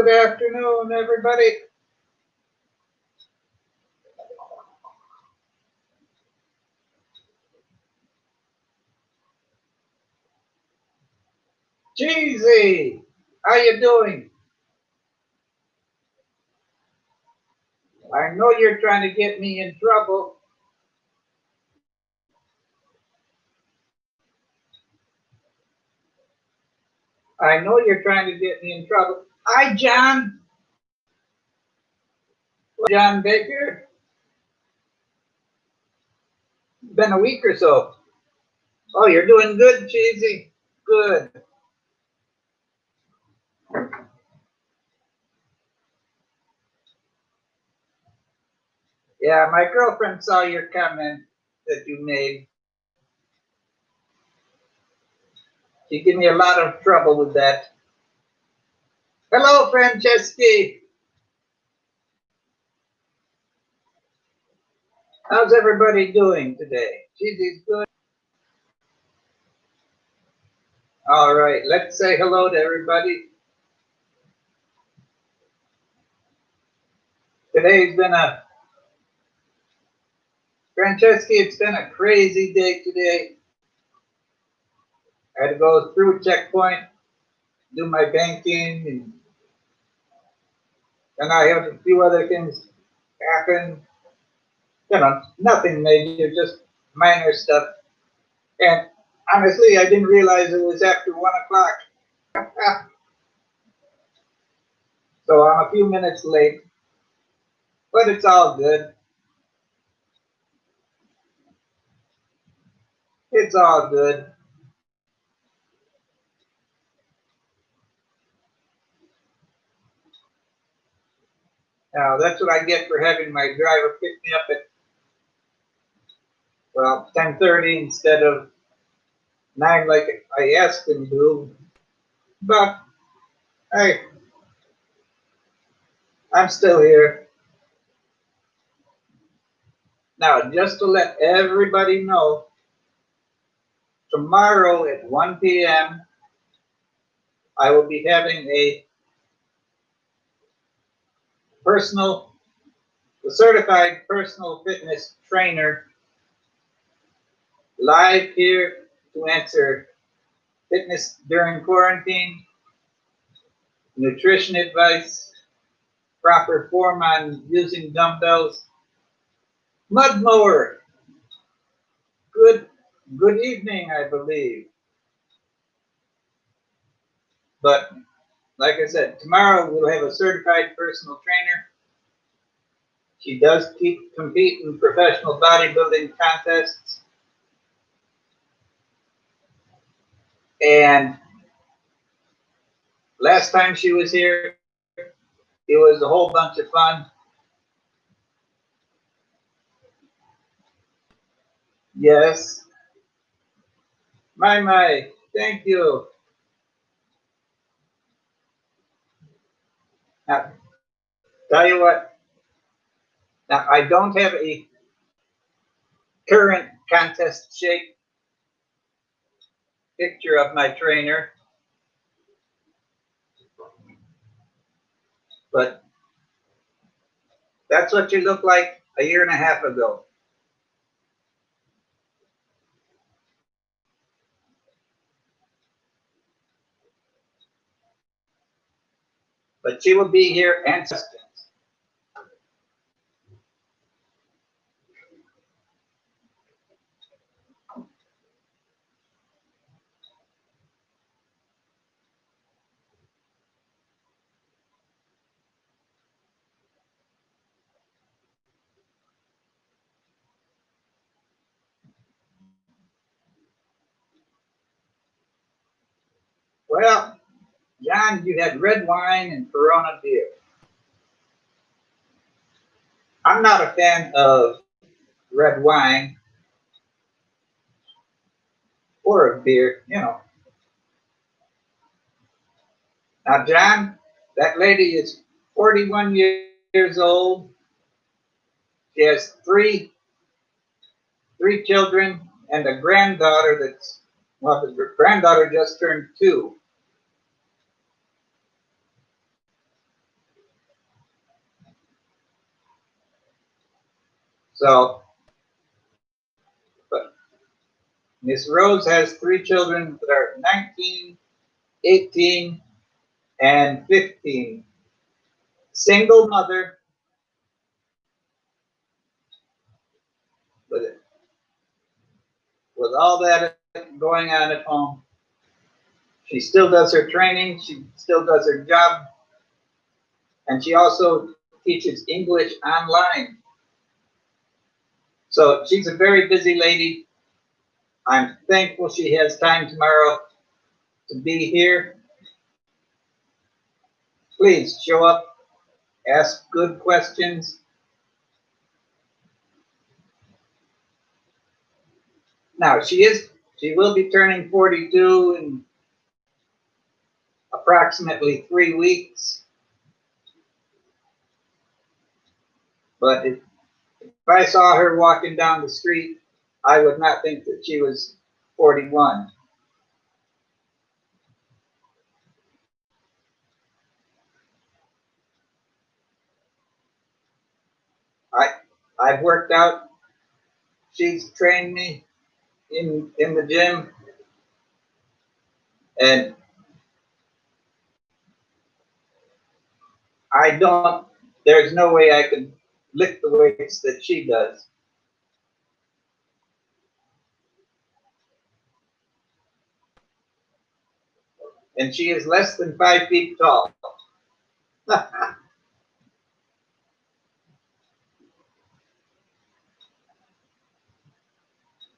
Good afternoon, everybody. Jeezy, how you doing? I know you're trying to get me in trouble. I know you're trying to get me in trouble. Hi, John. John Baker. Been a week or so. Oh, you're doing good, Cheesy. Good. Yeah, my girlfriend saw your comment that you made. She gave me a lot of trouble with that. Hello, Franceschi. How's everybody doing today? Cheesy's good. All right, let's say hello to everybody. Today's been a Franceschi, it's been a crazy day today. I had to go through checkpoint, do my banking, and then I had a few other things happen. You know, nothing major, just minor stuff. And honestly, I didn't realize it was after 1 o'clock. So I'm a few minutes late, but it's all good. It's all good. Now, that's what I get for having my driver pick me up at, well, 10:30 instead of 9 like I asked him to. But hey, I'm still here. Now, just to let everybody know, tomorrow at 1 p.m., I will be having a certified personal fitness trainer live here to answer fitness during quarantine, nutrition advice, proper form on using dumbbells, mud mower. Good evening, I believe. But like I said, tomorrow we'll have a certified personal trainer. She does compete in professional bodybuilding contests. And last time she was here, it was a whole bunch of fun. Yes. My, thank you. Now, tell you what, now I don't have a current contest shape picture of my trainer, but that's what you look like a year and a half ago. But she will be here and questions. Well, John, you had red wine and Corona beer. I'm not a fan of red wine or of beer, you know. Now, John, that lady is 41 years old. She has three children and a granddaughter that's, well, the granddaughter just turned 2. So, but Miss Rose has 3 children that are 19, 18, and 15. Single mother with with all that going on at home. She still does her training, she still does her job, and she also teaches English online. So she's a very busy lady. I'm thankful she has time tomorrow to be here. Please show up, ask good questions. Now she will be turning 42 in approximately 3 weeks. But if I saw her walking down the street, I would not think that she was 41. I've worked out. She's trained me in the gym, and I don't. There's no way I could lift the weights that she does. And she is less than 5 feet tall.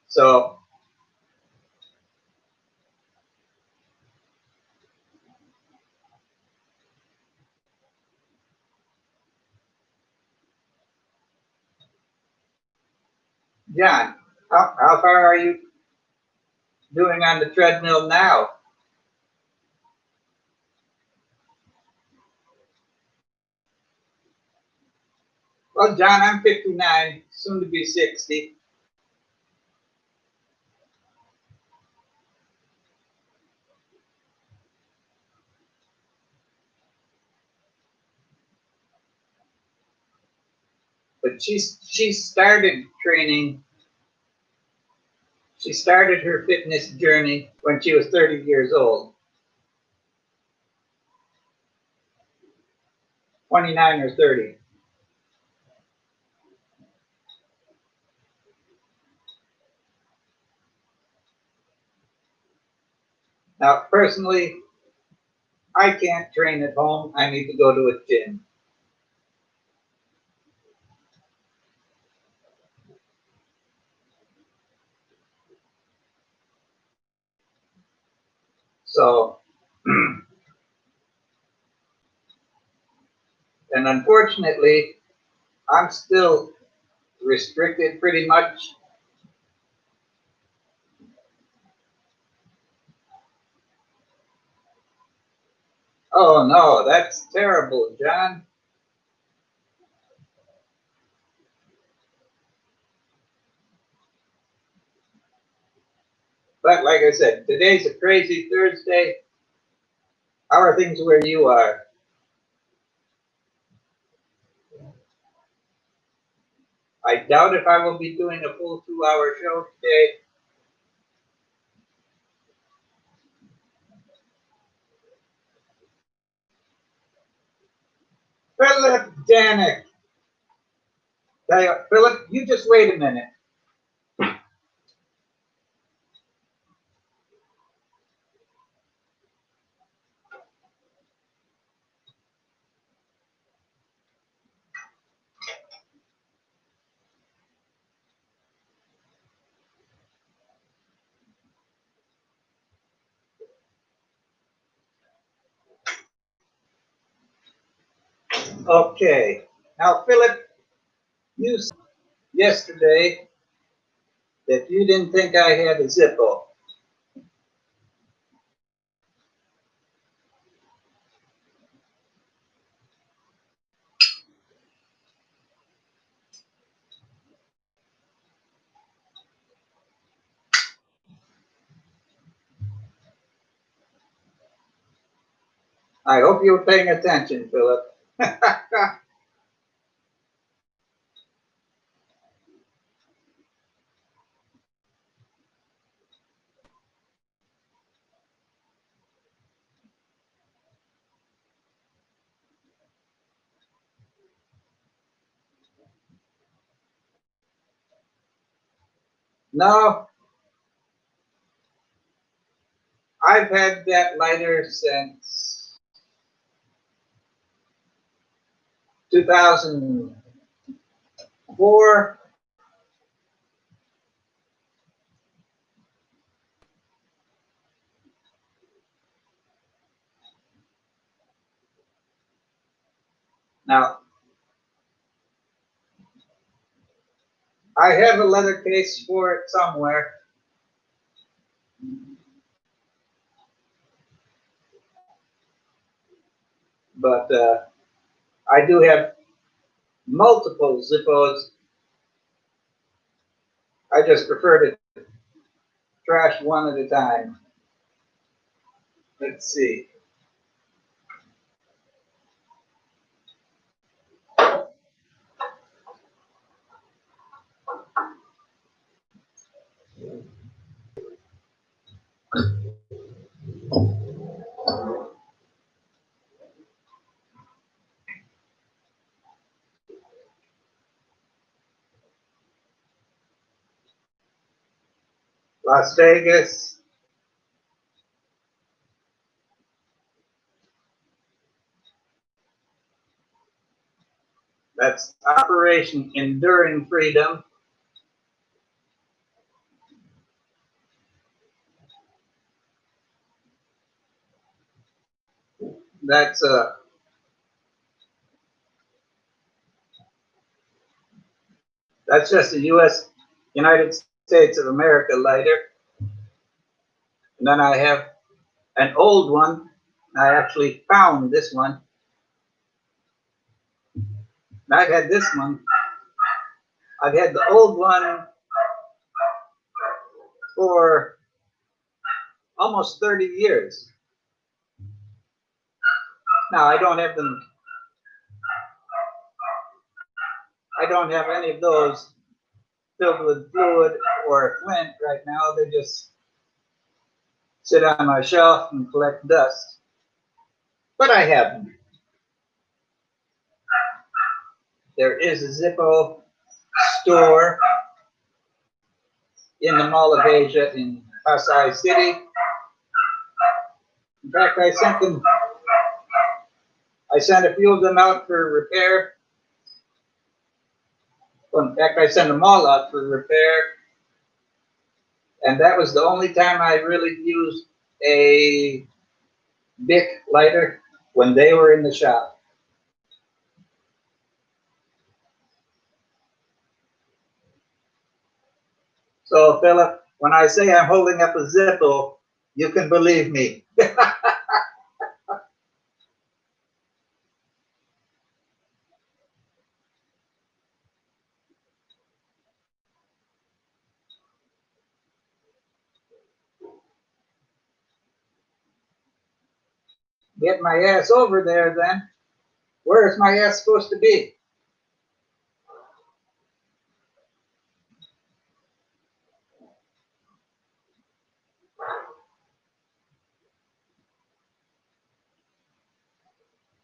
So John, how far are you doing on the treadmill now? Well, John, I'm 59, soon to be 60. But she started training. She started her fitness journey when she was 30 years old, 29 or 30. Now, personally, I can't train at home. I need to go to a gym. So, and unfortunately, I'm still restricted pretty much. Oh no, that's terrible, John. But like I said, today's a crazy Thursday. How are things where you are? I doubt if I will be doing a full 2-hour show today. Philip Janik. Philip, you just wait a minute. Okay. Now, Philip, you said yesterday that you didn't think I had a Zippo. I hope you were paying attention, Philip. No, I've had that lighter since 2004. Now, I have a leather case for it somewhere. But I do have multiple Zippos. I just prefer to trash one at a time. Let's see. Las Vegas. That's Operation Enduring Freedom. That's just a U.S. United States of America lighter. And then I have an old one. I actually found this one. And I've had this one. I've had the old one for almost 30 years. Now I don't have them. I don't have any of those filled with fluid or flint right now. They just sit on my shelf and collect dust. But I have them. There is a Zippo store in the Mall of Asia in Pasay City. In fact, I sent a few of them out for repair. Well, in fact, I sent them all out for repair. And that was the only time I really used a Bic lighter, when they were in the shop. So, Philip, when I say I'm holding up a Zippo, you can believe me. Get my ass over there then. Where is my ass supposed to be?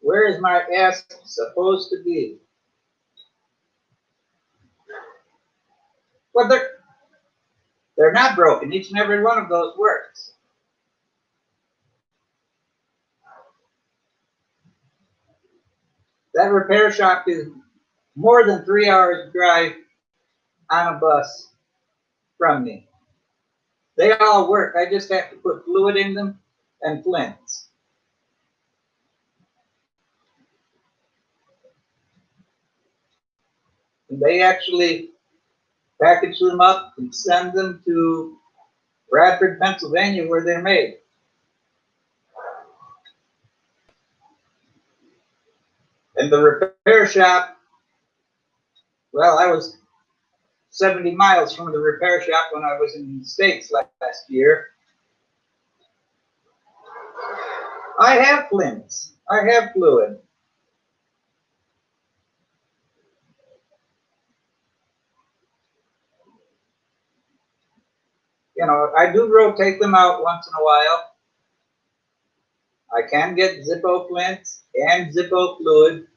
Where is my ass supposed to be? Well, they're not broken. Each and every one of those works. That repair shop is more than 3 hours drive on a bus from me. They all work. I just have to put fluid in them and flints. And they actually package them up and send them to Bradford, Pennsylvania, where they're made. And the repair shop, well, I was 70 miles from the repair shop when I was in the States last year. I have flints. I have fluid. You know, I do rotate them out once in a while. I can get Zippo flints and Zippo fluid.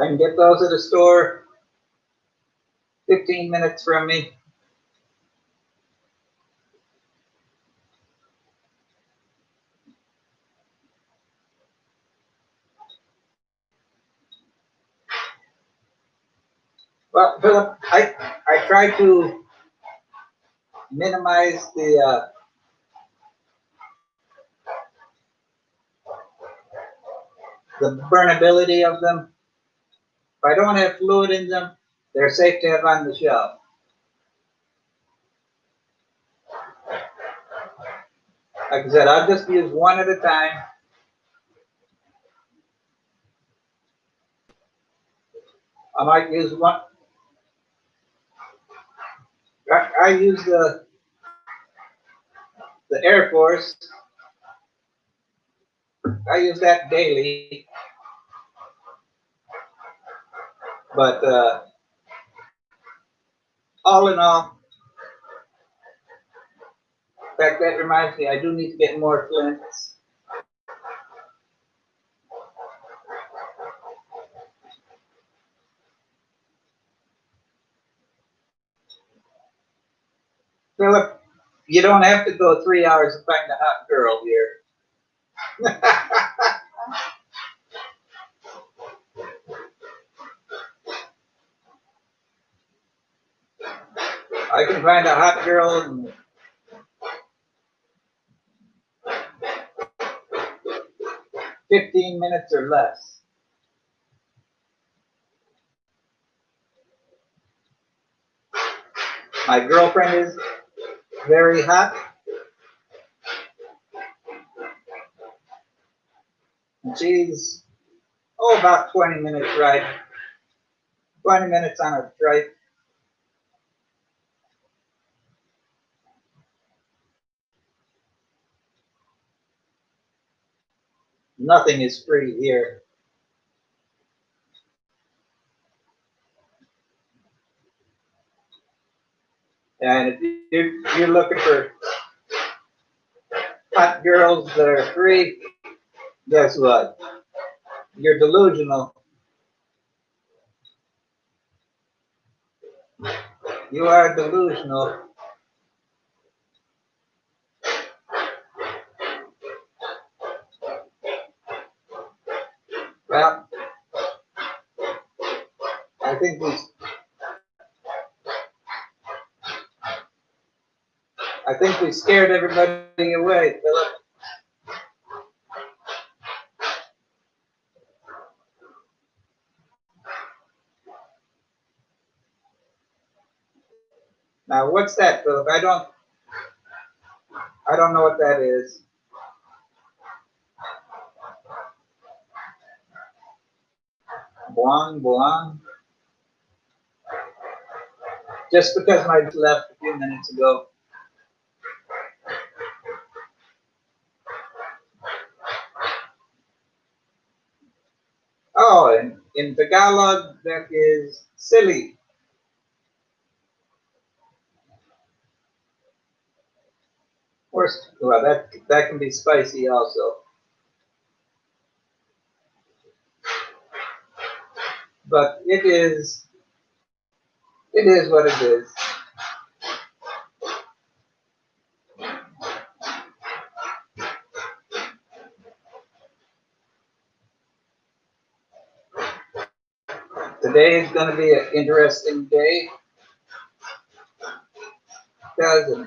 I can get those at a store 15 minutes from me. Well, Philip, I try to minimize the burnability of them. If I don't have fluid in them, they're safe to have on the shelf. Like I said, I'll just use one at a time. I might use one. I use the Air Force. I use that daily, but all in all, in fact, that reminds me, I do need to get more flints. Philip, you don't have to go 3 hours to find a hot girl here. I can find a hot girl in 15 minutes or less. My girlfriend is very hot. And she's, about 20 minutes ride. 20 minutes on a trike. Nothing is free here. And if you're looking for hot girls that are free, guess what? You're delusional. You are delusional. Well, I think we scared everybody away, Philip. Now, what's that, Philip? I don't know what that is. Buang, buang. Just because my left a few minutes ago. Oh, and in Tagalog, that is silly. Well, that can be spicy also. But it is what it is. Today is going to be an interesting day because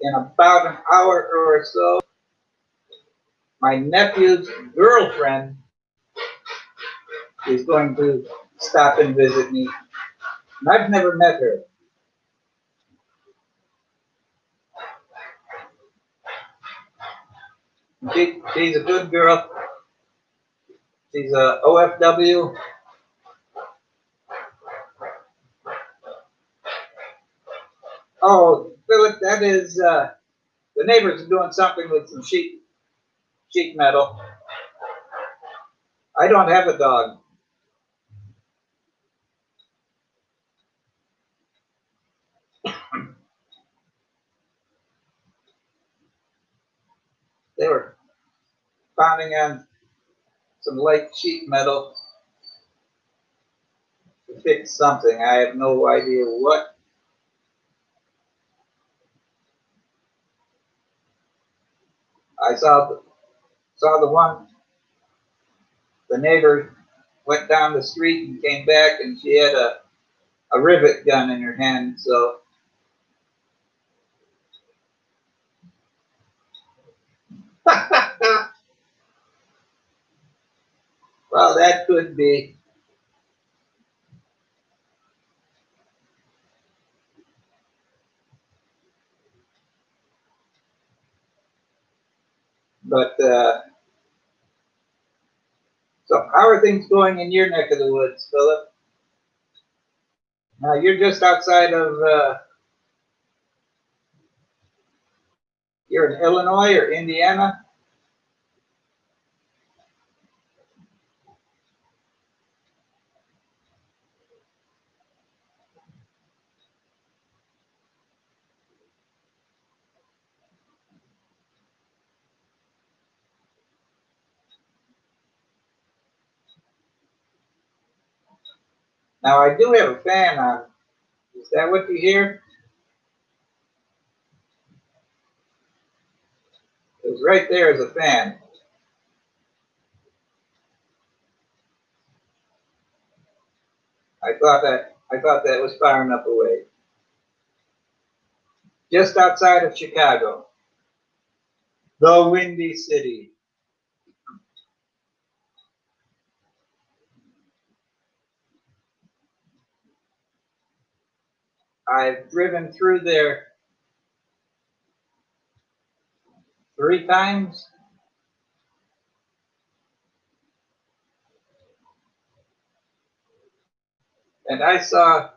in about an hour or so, my nephew's girlfriend is going to stop and visit me. And I've never met her. She's a good girl. She's a OFW. Oh, Philip, that is, the neighbors are doing something with some sheet metal. I don't have a dog. They were pounding on some light sheet metal. to fix something. I have no idea what. I saw the one, the neighbor went down the street and came back, and she had a rivet gun in her hand. So well, that could be. But so how are things going in your neck of the woods, Philip? Now you're just outside of you're in Illinois or Indiana? Now I do have a fan on. Is that what you hear? It's right there as a fan. I thought that was far enough away. Just outside of Chicago, the Windy City. I've driven through there 3 times, and I saw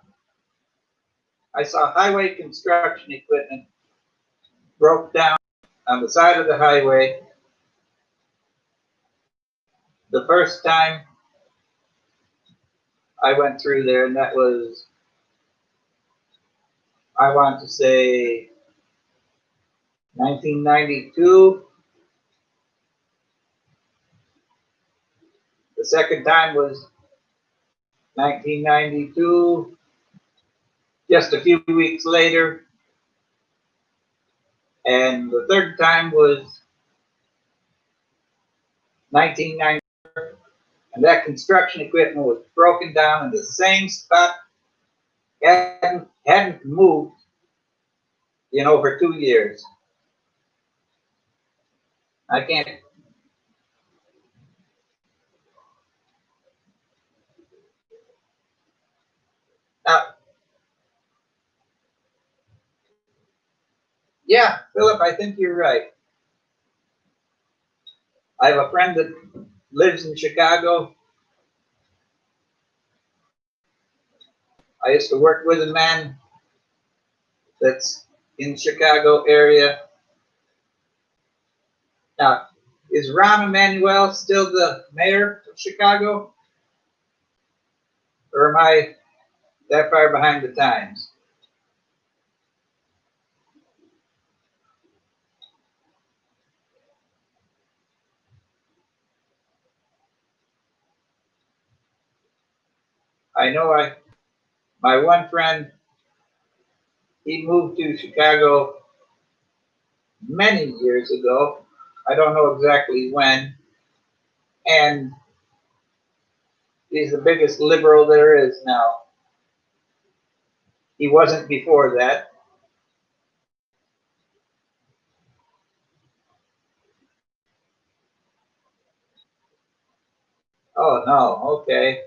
highway construction equipment broke down on the side of the highway the first time I went through there, and that was, I want to say, 1992. The second time was 1992, just a few weeks later. And the third time was 1990, and that construction equipment was broken down in the same spot, hadn't moved in over 2 years. I can't. Now, yeah, Philip, I think you're right. I have a friend that lives in Chicago. I used to work with a man that's in Chicago area. Now, is Rahm Emanuel still the mayor of Chicago? Or am I that far behind the times? I know my one friend, he moved to Chicago many years ago. I don't know exactly when. And he's the biggest liberal there is now. He wasn't before that. Oh no, okay.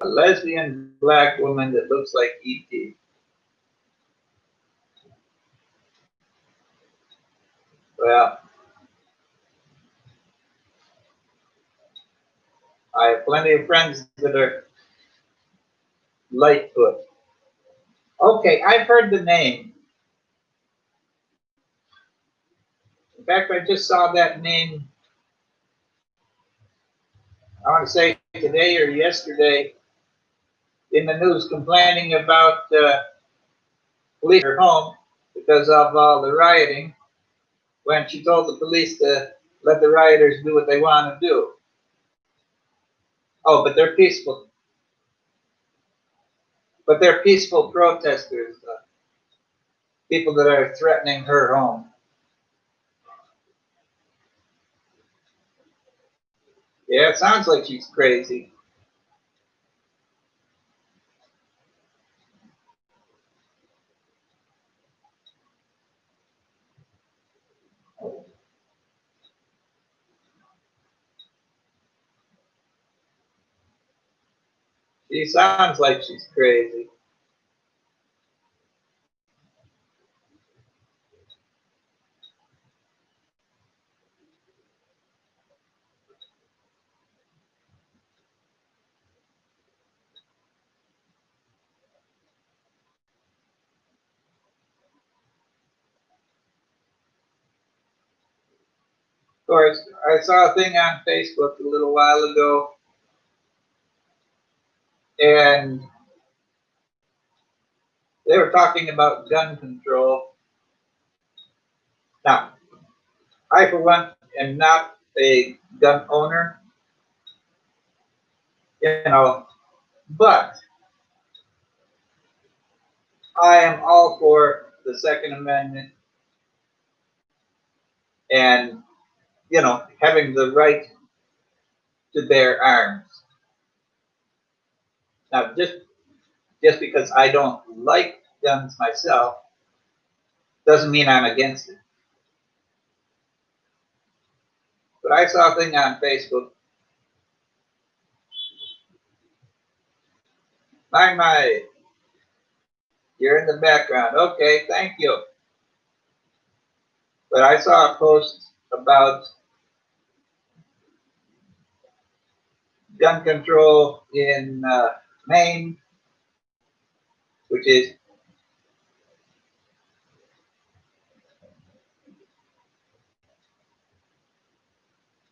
A lesbian black woman that looks like E.T. Well, I have plenty of friends that are Lightfoot. Okay, I've heard the name. In fact, I just saw that name, I want to say today or yesterday, in the news complaining about police at her home because of all the rioting, when she told the police to let the rioters do what they want to do. Oh, but they're peaceful. But they're peaceful protesters, people that are threatening her home. Yeah, it sounds like she's crazy. She sounds like she's crazy. Of course, I saw a thing on Facebook a little while ago, and they were talking about gun control. Now, I, for one, am not a gun owner, but I am all for the Second Amendment and, having the right to bear arms. Now, just because I don't like guns myself doesn't mean I'm against it. But I saw a thing on Facebook. My, you're in the background. Okay, thank you. But I saw a post about gun control in Maine, which is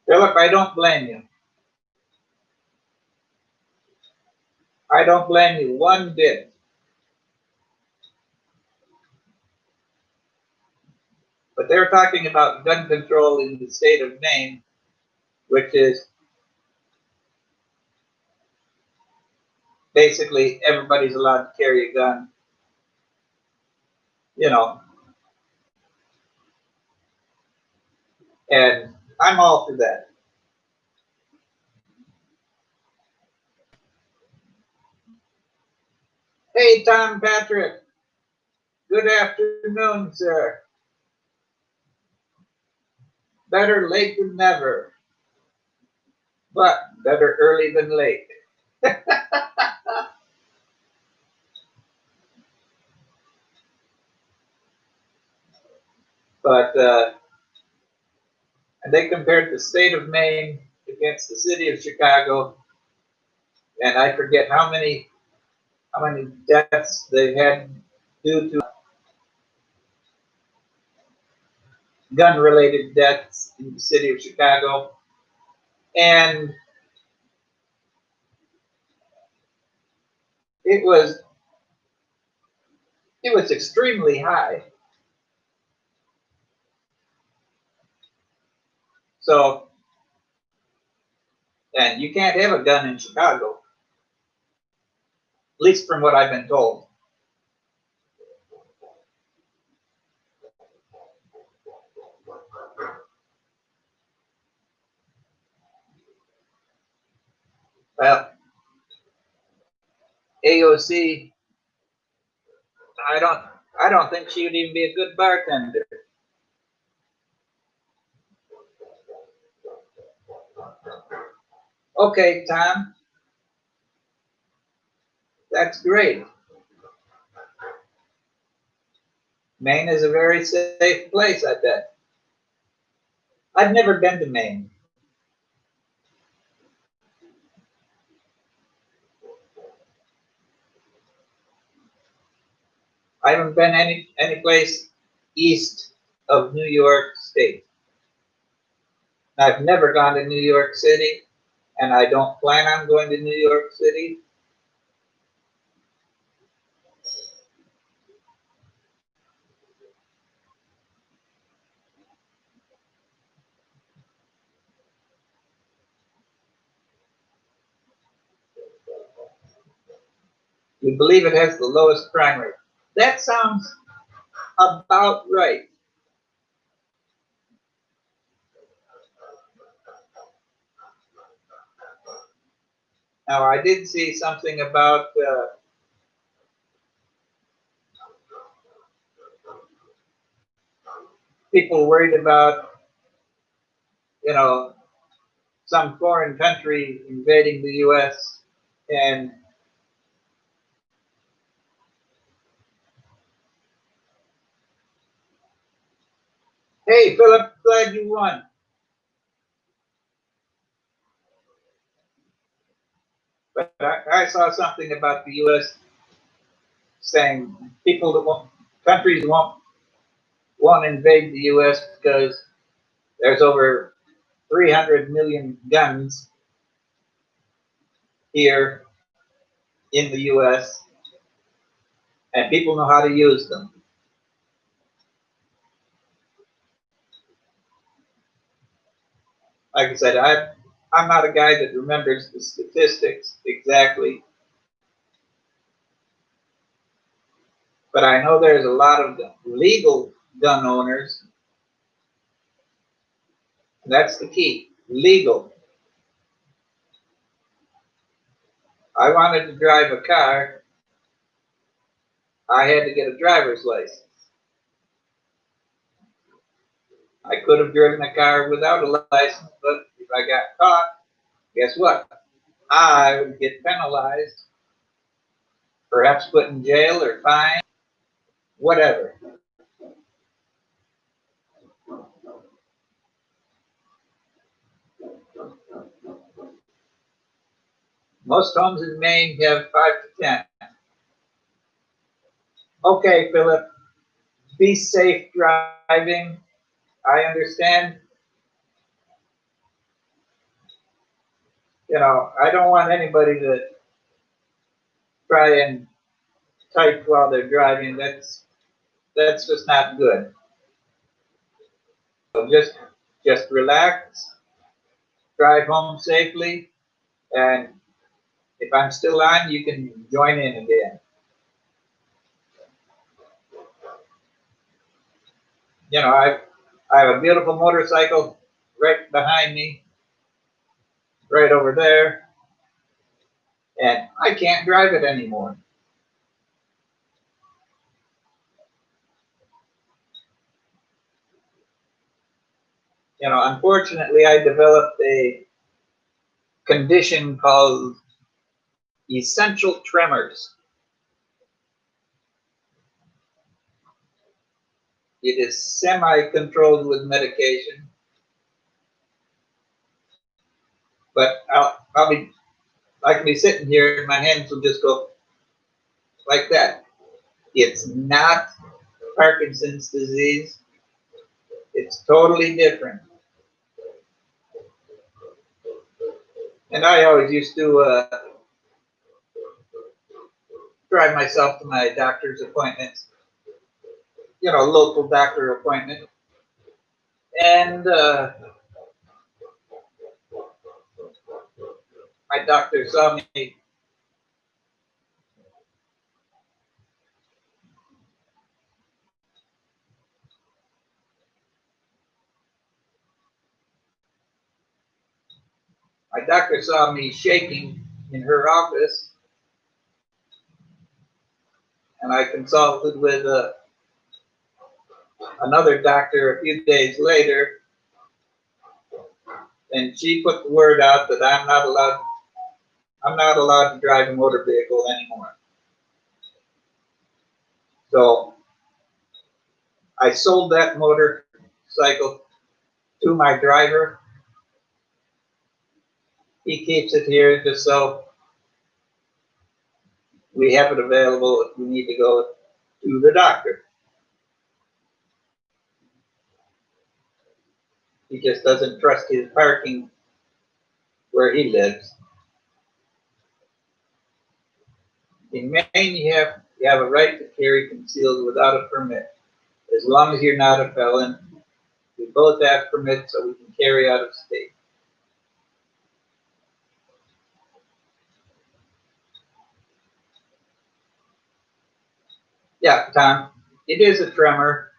Philip. I don't blame you. I don't blame you one bit. But they're talking about gun control in the state of Maine, which is basically everybody's allowed to carry a gun. And I'm all for that. Hey, Tom Patrick. Good afternoon, sir. Better late than never, but better early than late. But and they compared the state of Maine against the city of Chicago, and I forget how many deaths they had due to gun-related deaths in the city of Chicago, and it was extremely high. So, and you can't have a gun in Chicago, at least from what I've been told. Well, AOC, I don't think she would even be a good bartender. Okay, Tom, that's great. Maine is a very safe place, I bet. I've never been to Maine. I haven't been any place east of New York State. I've never gone to New York City, and I don't plan on going to New York City. We believe it has the lowest crime rate. That sounds about right. Now, I did see something about people worried about, some foreign country invading the U.S. and hey, Philip, glad you won. But I saw something about the U.S. saying countries won't invade the U.S. because there's over 300 million guns here in the U.S. and people know how to use them. Like I said, I'm not a guy that remembers the statistics exactly, but I know there's a lot of legal gun owners. That's the key, legal. I wanted to drive a car, I had to get a driver's license. I could have driven a car without a license, but if I got caught, guess what? I would get penalized, perhaps put in jail or fined, whatever. Most homes in Maine have 5 to 10. Okay, Philip, be safe driving. I understand. I don't want anybody to try and type while they're driving. That's just not good. So just relax, drive home safely, and if I'm still on, you can join in again. I have a beautiful motorcycle right behind me, right over there, and I can't drive it anymore. Unfortunately, I developed a condition called essential tremors. It is semi-controlled with medication, but I can be sitting here and my hands will just go like that. It's not Parkinson's disease. It's totally different. And I always used to drive myself to my doctor's appointments, local doctor appointment. And my doctor saw me. My doctor saw me shaking in her office, and I consulted with another doctor a few days later, and she put the word out that I'm not allowed to drive a motor vehicle anymore. So I sold that motorcycle to my driver. He keeps it here just so we have it available if we need to go to the doctor. He just doesn't trust his parking where he lives. In Maine, you have a right to carry concealed without a permit, as long as you're not a felon. We both have permits, so we can carry out of state. Yeah, Tom, it is a tremor,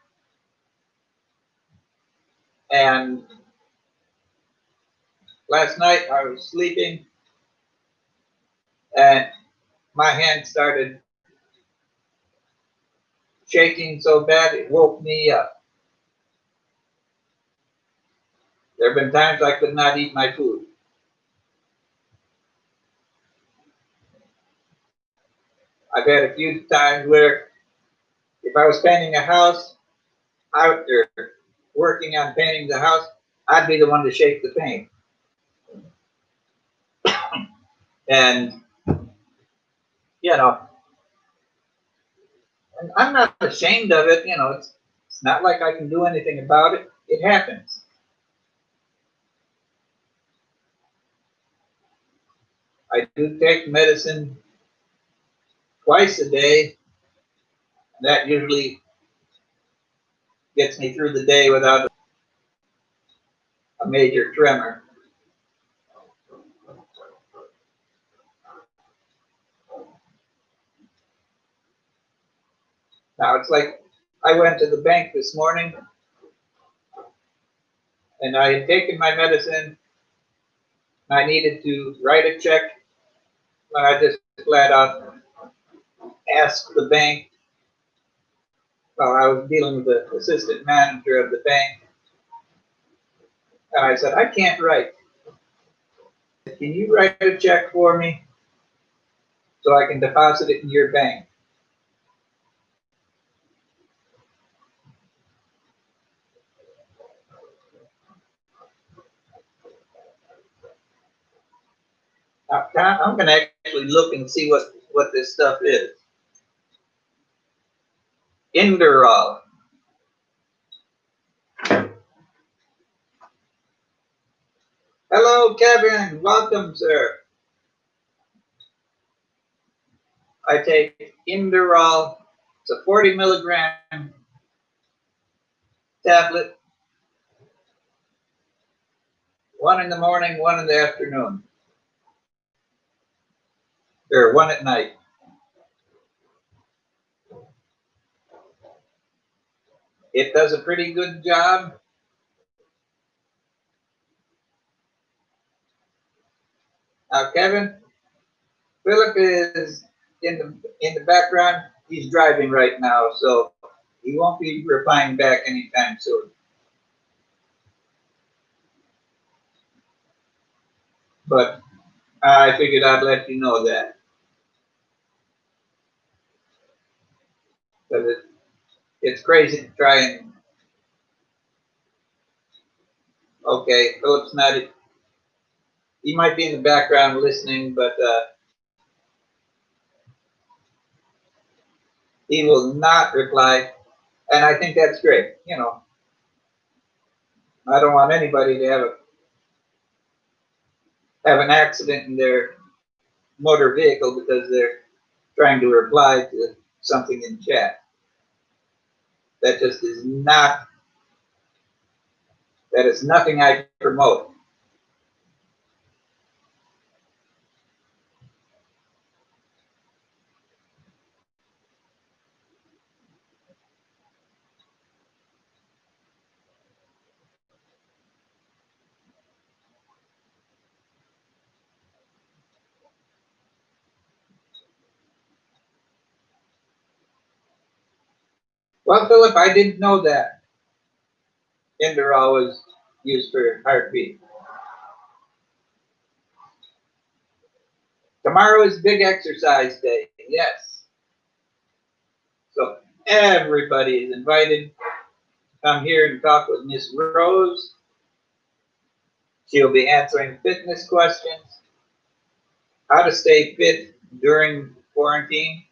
and last night I was sleeping and my hand started shaking so bad it woke me up. There have been times I could not eat my food. I've had a few times where if I was painting a house out there, working on painting the house, I'd be the one to shake the paint. And, you know, and I'm not ashamed of it. You know, it's not like I can do anything about it. It happens. I do take medicine twice a day. That usually gets me through the day without a major tremor. Now it's like I went to the bank this morning and I had taken my medicine. I needed to write a check, and I just flat out asked the bank. Well, I was dealing with the assistant manager of the bank, and I said, I can't write. Can you write a check for me so I can deposit it in your bank? Now, I'm going to actually look and see what this stuff is. Inderal. Hello, Kevin. Welcome, sir. I take Inderal. It's a 40 milligram tablet. One in the morning, one in the afternoon. Or one at night. It does a pretty good job. Now, Kevin, Philip is in the background. He's driving right now, so he won't be replying back anytime soon. But I figured I'd let you know that. Because it's crazy to try and, okay, Philip's not, he might be in the background listening, but he will not reply. And I think that's great. You know, I don't want anybody to have an accident in their motor vehicle because they're trying to reply to something in chat. That just is not, that is nothing I promote. Well, Philip, I didn't know that Inderal was used for heartbeat. Tomorrow is big exercise day. Yes. So everybody is invited to come here and talk with Miss Rose. She'll be answering fitness questions, how to stay fit during quarantine,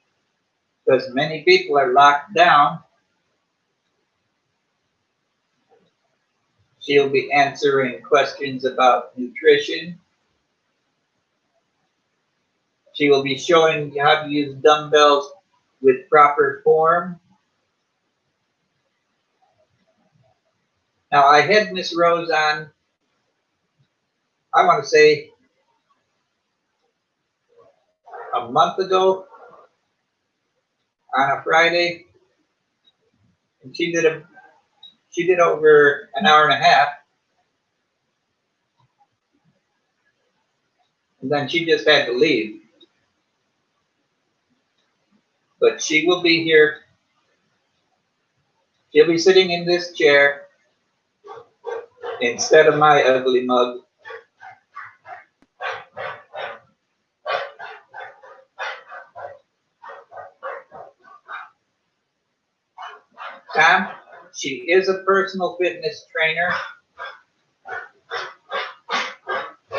because many people are locked down. She'll be answering questions about nutrition. She will be showing you how to use dumbbells with proper form. Now, I had Miss Rose on, I want to say, a month ago. on a Friday, and she did over an hour and a half, and then she just had to leave. But she will be here. She'll be sitting in this chair instead of my ugly mug. Tom, she is a personal fitness trainer.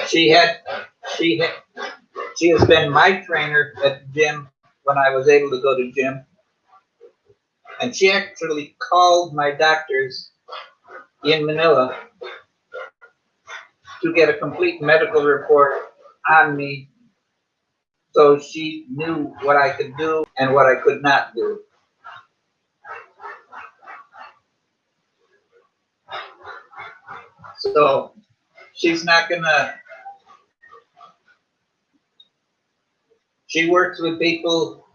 She has been my trainer at the gym when I was able to go to gym. And she actually called my doctors in Manila to get a complete medical report on me, so she knew what I could do and what I could not do. So she's not gonna, she works with people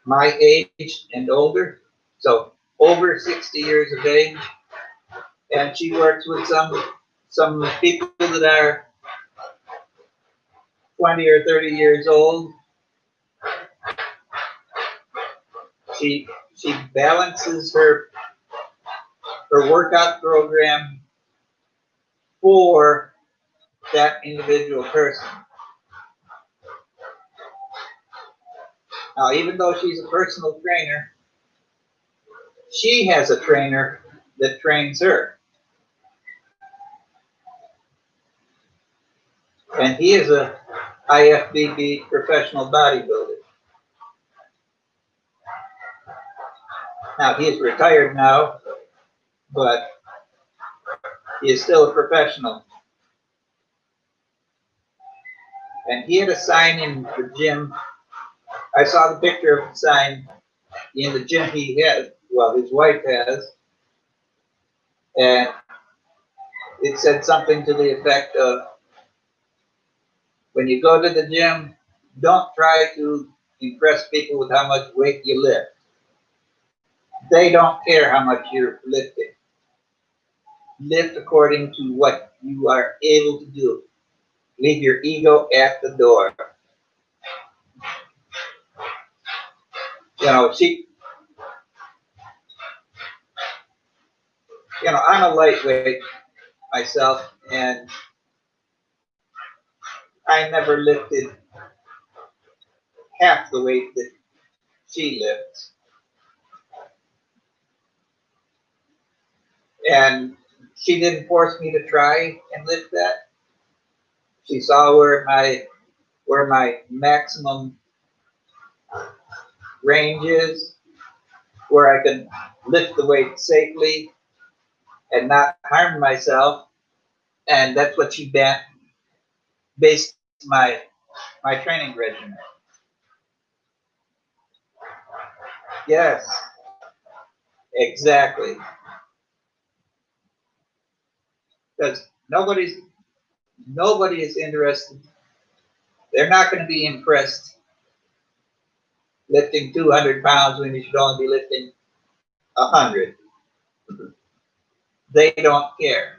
my age and older, so over 60 years of age, and she works with some people that are 20 or 30 years old. She balances her workout program for that individual person. Now, even though she's a personal trainer, she has a trainer that trains her. And he is a IFBB professional bodybuilder. Now, he is retired now, but he is still a professional. And he had a sign in the gym. I saw the picture of the sign in the gym he has, well, his wife has. And it said something to the effect of, when you go to the gym, don't try to impress people with how much weight you lift. They don't care how much you're lifting. Lift according to what you are able to do. Leave your ego at the door. I'm a lightweight myself, and I never lifted half the weight that she lifts. And she didn't force me to try and lift that. She saw where my maximum range is, where I can lift the weight safely and not harm myself, and that's what she based my training regimen. Yes, exactly. Because nobody is interested. They're not going to be impressed lifting 200 pounds when you should only be lifting 100. They don't care.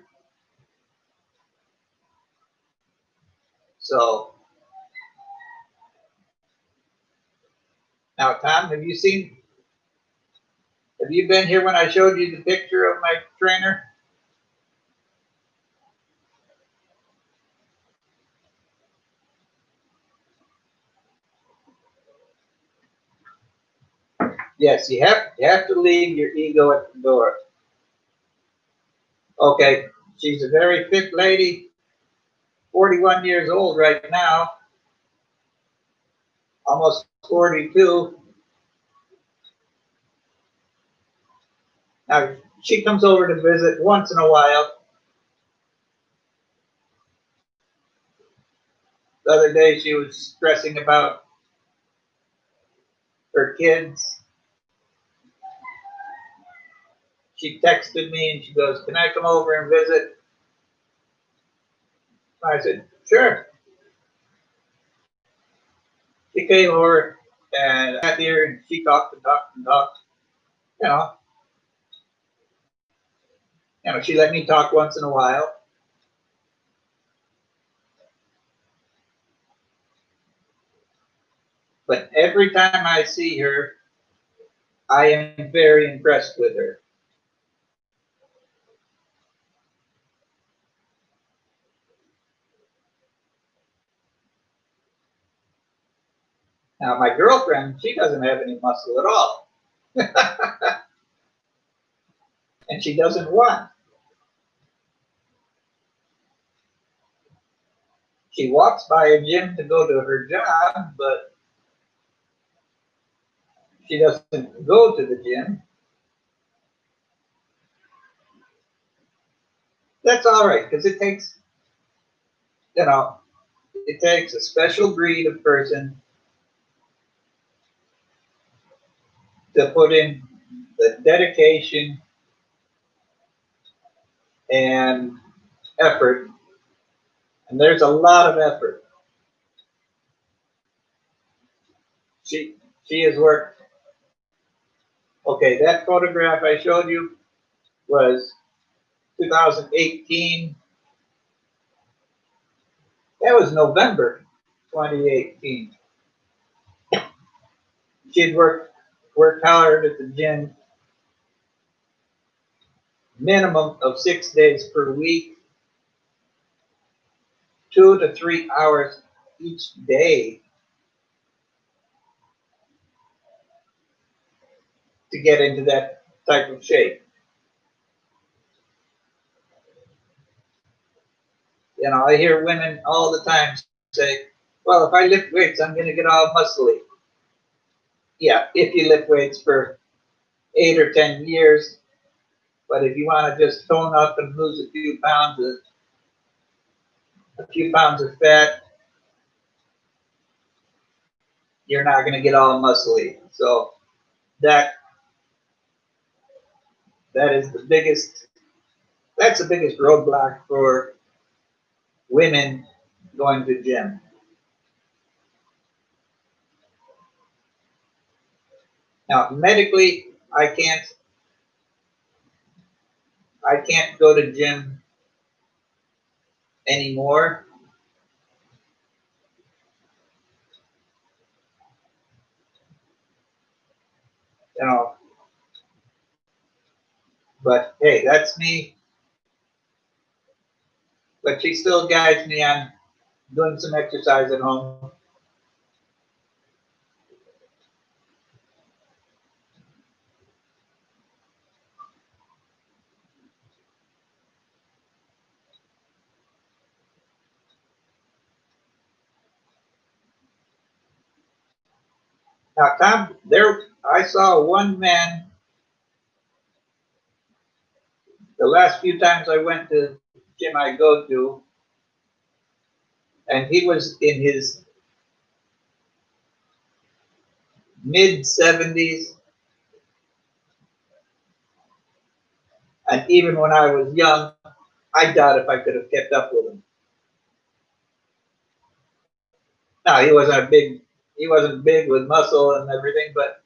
So now, Tom, have you been here when I showed you the picture of my trainer? Yes, you have to leave your ego at the door. Okay, she's a very fit lady, 41 years old right now, almost 42. Now, she comes over to visit once in a while. The other day she was stressing about her kids. She texted me and she goes, "Can I come over and visit?" I said, "Sure." She came over And I sat here and she talked and talked and talked. You know, she let me talk once in a while. But every time I see her, I am very impressed with her. Now, my girlfriend, she doesn't have any muscle at all. And she doesn't want. She walks by a gym to go to her job, but she doesn't go to the gym. That's all right, because it takes, it takes a special breed of person to put in the dedication and effort. And there's a lot of effort. She has worked. Okay, that photograph I showed you was 2018. That was November 2018. She had worked hard at the gym, minimum of 6 days per week, 2 to 3 hours each day to get into that type of shape. I hear women all the time say, well, if I lift weights, I'm going to get all muscly. Yeah, if you lift weights for 8 or 10 years, but if you want to just tone up and lose a few pounds of fat, you're not going to get all muscly. So that is that's the biggest roadblock for women going to the gym. Now, medically, I can't go to gym anymore. But hey, that's me. But she still guides me on doing some exercise at home. Now, Tom, I saw one man the last few times I went to the gym I go to, and he was in his mid 70s. And even when I was young, I doubt if I could have kept up with him. Now, he wasn't big with muscle and everything, but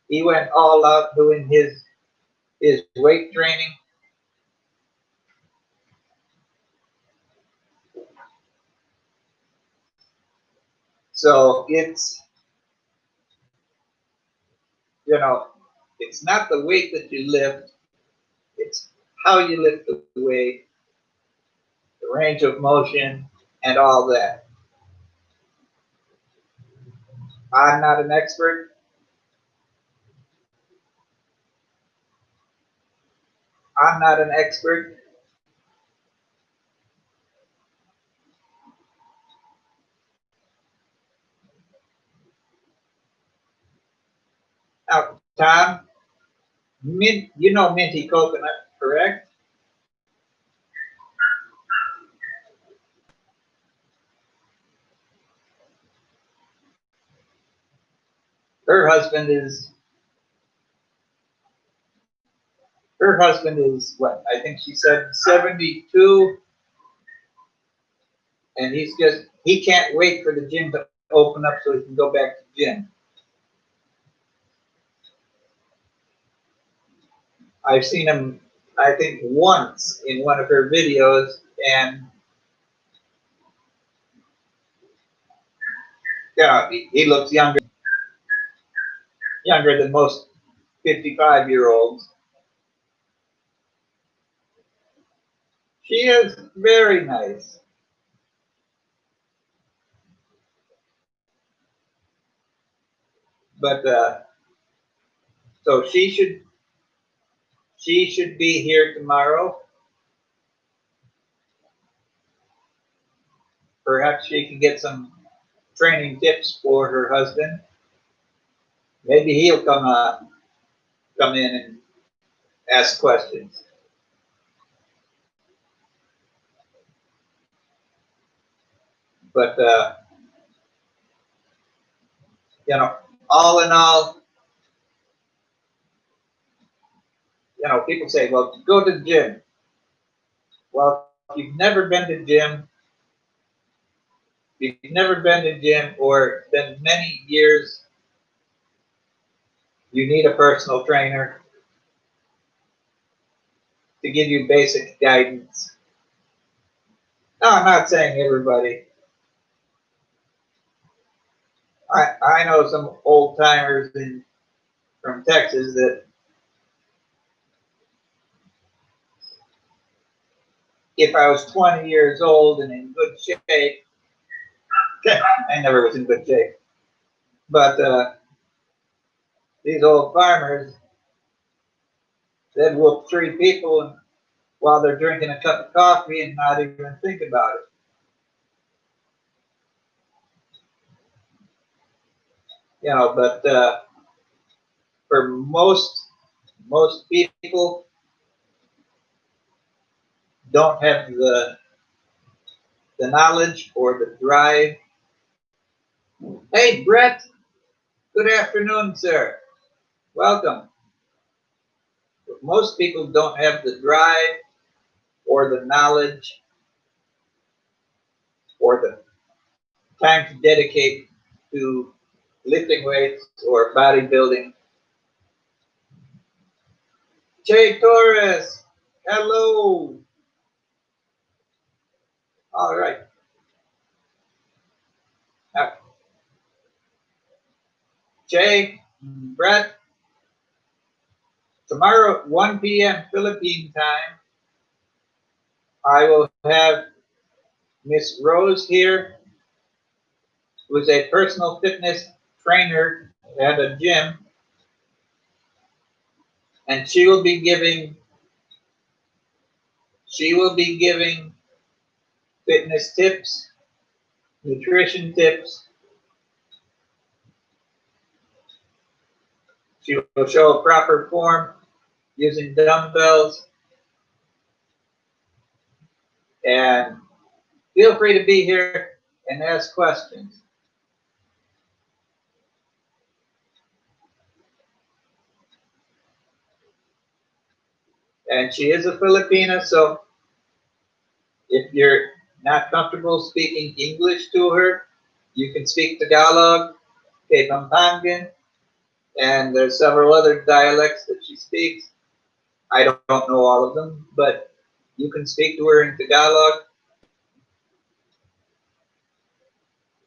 he went all out doing his weight training. So it's not the weight that you lift, it's how you lift the weight, the range of motion, and all that. I'm not an expert. I'm not an expert. Now, Tom, you know Minty Coconut, correct? Her husband is what? I think she said 72, and he can't wait for the gym to open up so he can go back to the gym. I've seen him, I think, once in one of her videos, and yeah, he looks younger than most 55-year-olds. She is very nice. But so she should be here tomorrow. Perhaps she can get some training tips for her husband. Maybe he'll come in and ask questions. But all in all, people say, "Well, go to the gym." Well, if you've never been to gym, or it's been many years, you need a personal trainer to give you basic guidance. No, I'm not saying everybody. I know some old timers from Texas that if I was 20 years old and in good shape, I never was in good shape, but these old farmers, they'd whoop three people while they're drinking a cup of coffee and not even think about it. But for most people don't have the knowledge or the drive. Hey, Brett, good afternoon, sir. Welcome. But most people don't have the drive or the knowledge or the time to dedicate to lifting weights or bodybuilding. Jay Torres, hello. All right. Now, Jay, Brett, tomorrow at 1 p.m. Philippine time, I will have Miss Rose here, who is a personal fitness trainer at a gym, and she will be giving fitness tips, nutrition tips. She will show a proper form using dumbbells, and feel free to be here and ask questions. And she is a Filipina, so if you're not comfortable speaking English to her, you can speak Tagalog, Kapampangan, and there's several other dialects that she speaks. I don't know all of them, but you can speak to her in Tagalog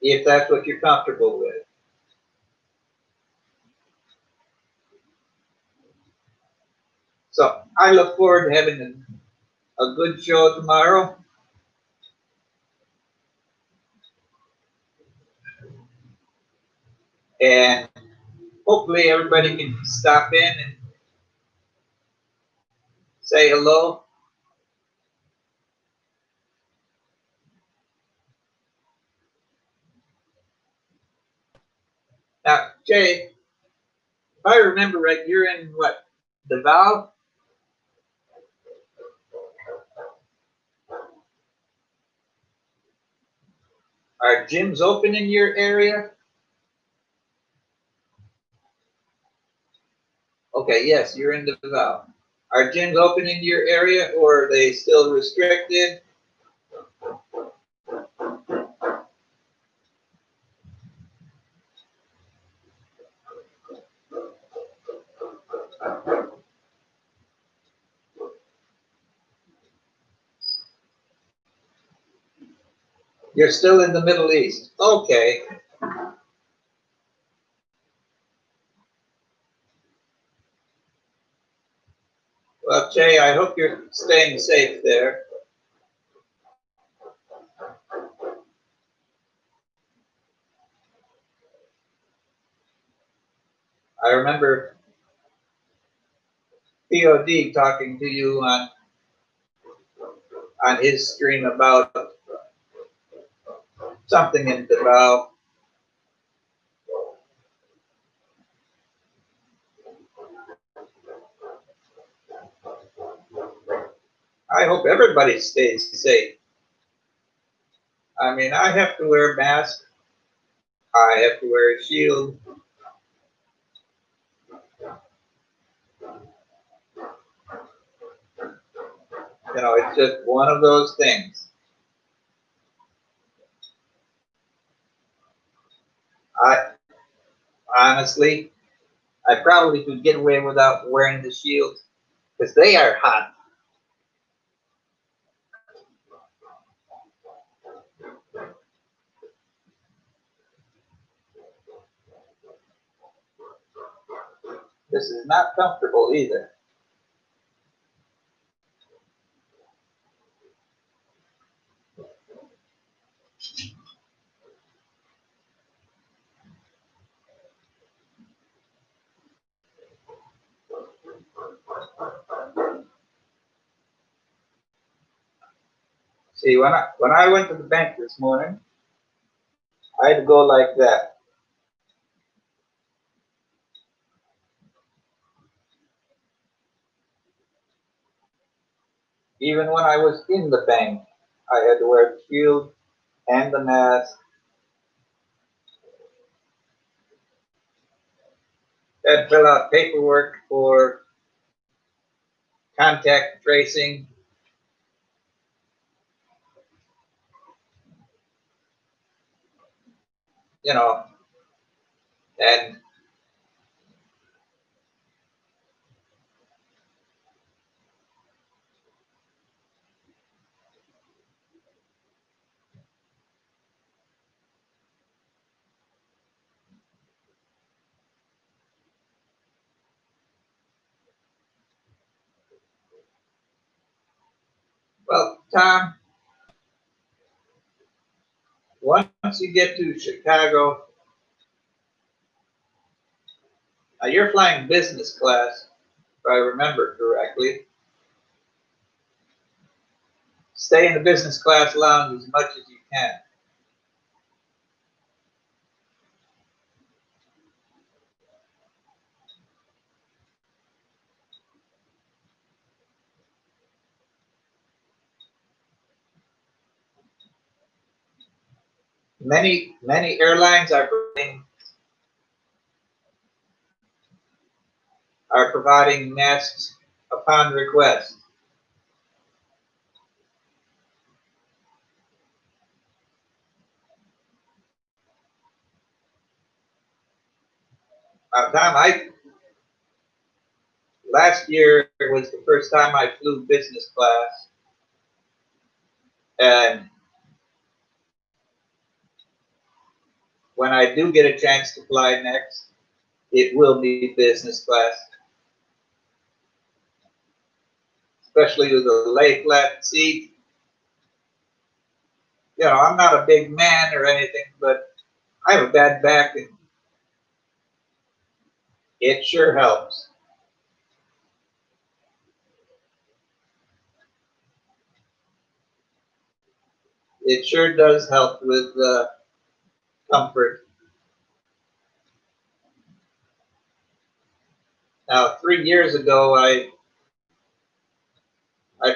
if that's what you're comfortable with. So I look forward to having a good show tomorrow. And hopefully everybody can stop in and say hello. Now, Jay, if I remember right, you're in what, Davao? Are gyms open in your area? Okay, yes, you're in Davao. Are gyms open in your area, or are they still restricted? You're still in the Middle East. Okay. Well, Jay, I hope you're staying safe there. I remember POD talking to you on his stream about something in Davao. I hope everybody stays safe. I mean, I have to wear a mask. I have to wear a shield. You know, it's just one of those things. I honestly, I probably could get away without wearing the shield because they are hot. This is not comfortable either. See, when I went to the bank this morning, I had to go like that. Even when I was in the bank, I had to wear the shield and the mask. I had to fill out paperwork for contact tracing. You know, and well, Tom, once you get to Chicago, you're flying business class, if I remember correctly. Stay in the business class lounge as much as you can. Many airlines are providing masks upon request. Tom, last year was the first time I flew business class, and when I do get a chance to fly next, it will be business class, especially with a lay flat seat. You know, I'm not a big man or anything, but I have a bad back, and it sure helps. It sure does help with comfort. Now, 3 years ago, I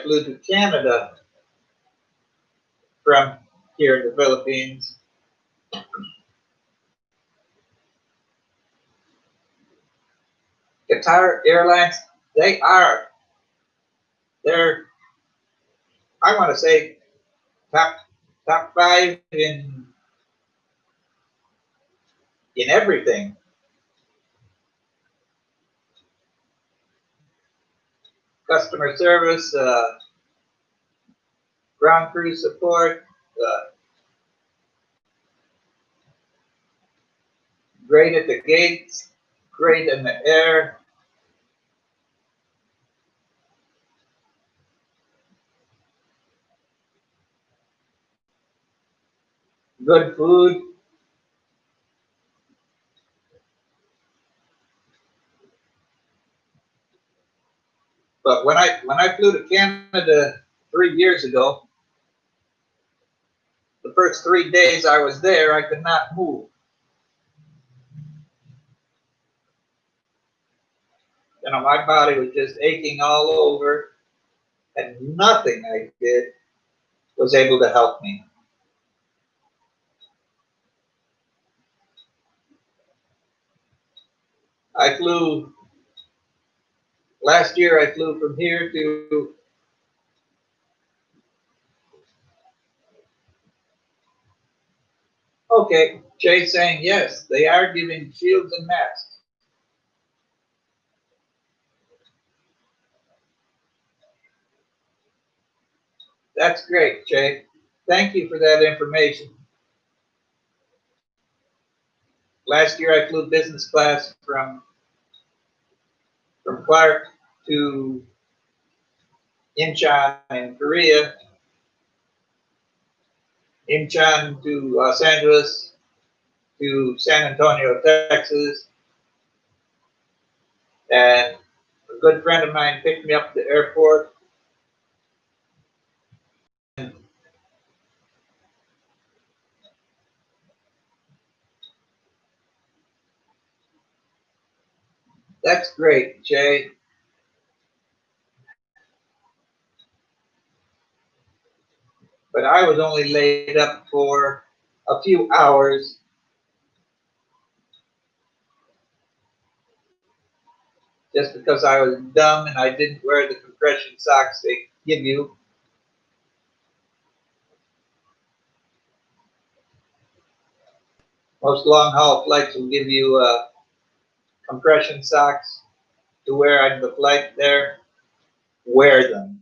flew to Canada from here in the Philippines. Qatar Airlines, they're, I want to say, top five in everything. Customer service, ground crew support, great at the gates, great in the air. Good food. But when I flew to Canada 3 years ago, the first 3 days I was there, I could not move. You know, my body was just aching all over, and nothing I did was able to help me. I flew, last year I flew from here to, okay, Jay's saying yes, they are giving shields and masks. That's great, Jay. Thank you for that information. Last year I flew business class from Clark to Incheon in Korea, Incheon to Los Angeles, to San Antonio, Texas, and a good friend of mine picked me up at the airport. That's great, Jay. But I was only laid up for a few hours just because I was dumb and I didn't wear the compression socks they give you. Most long haul flights will give you compression socks to wear on the flight there. Wear them.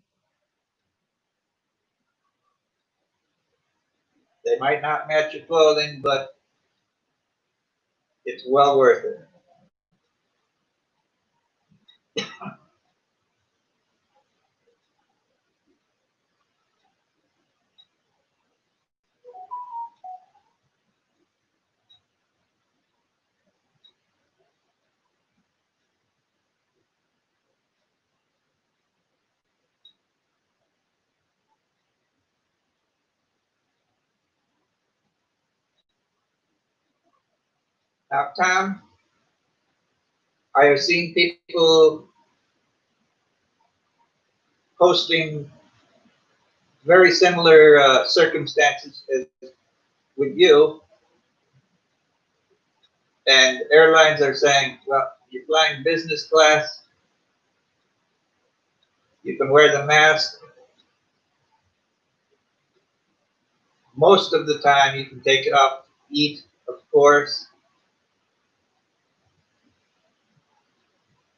They might not match your clothing, but it's well worth it. Now, Tom, I have seen people posting very similar circumstances as with you, and airlines are saying, well, you're flying business class, you can wear the mask. Most of the time, you can take it off to eat, of course,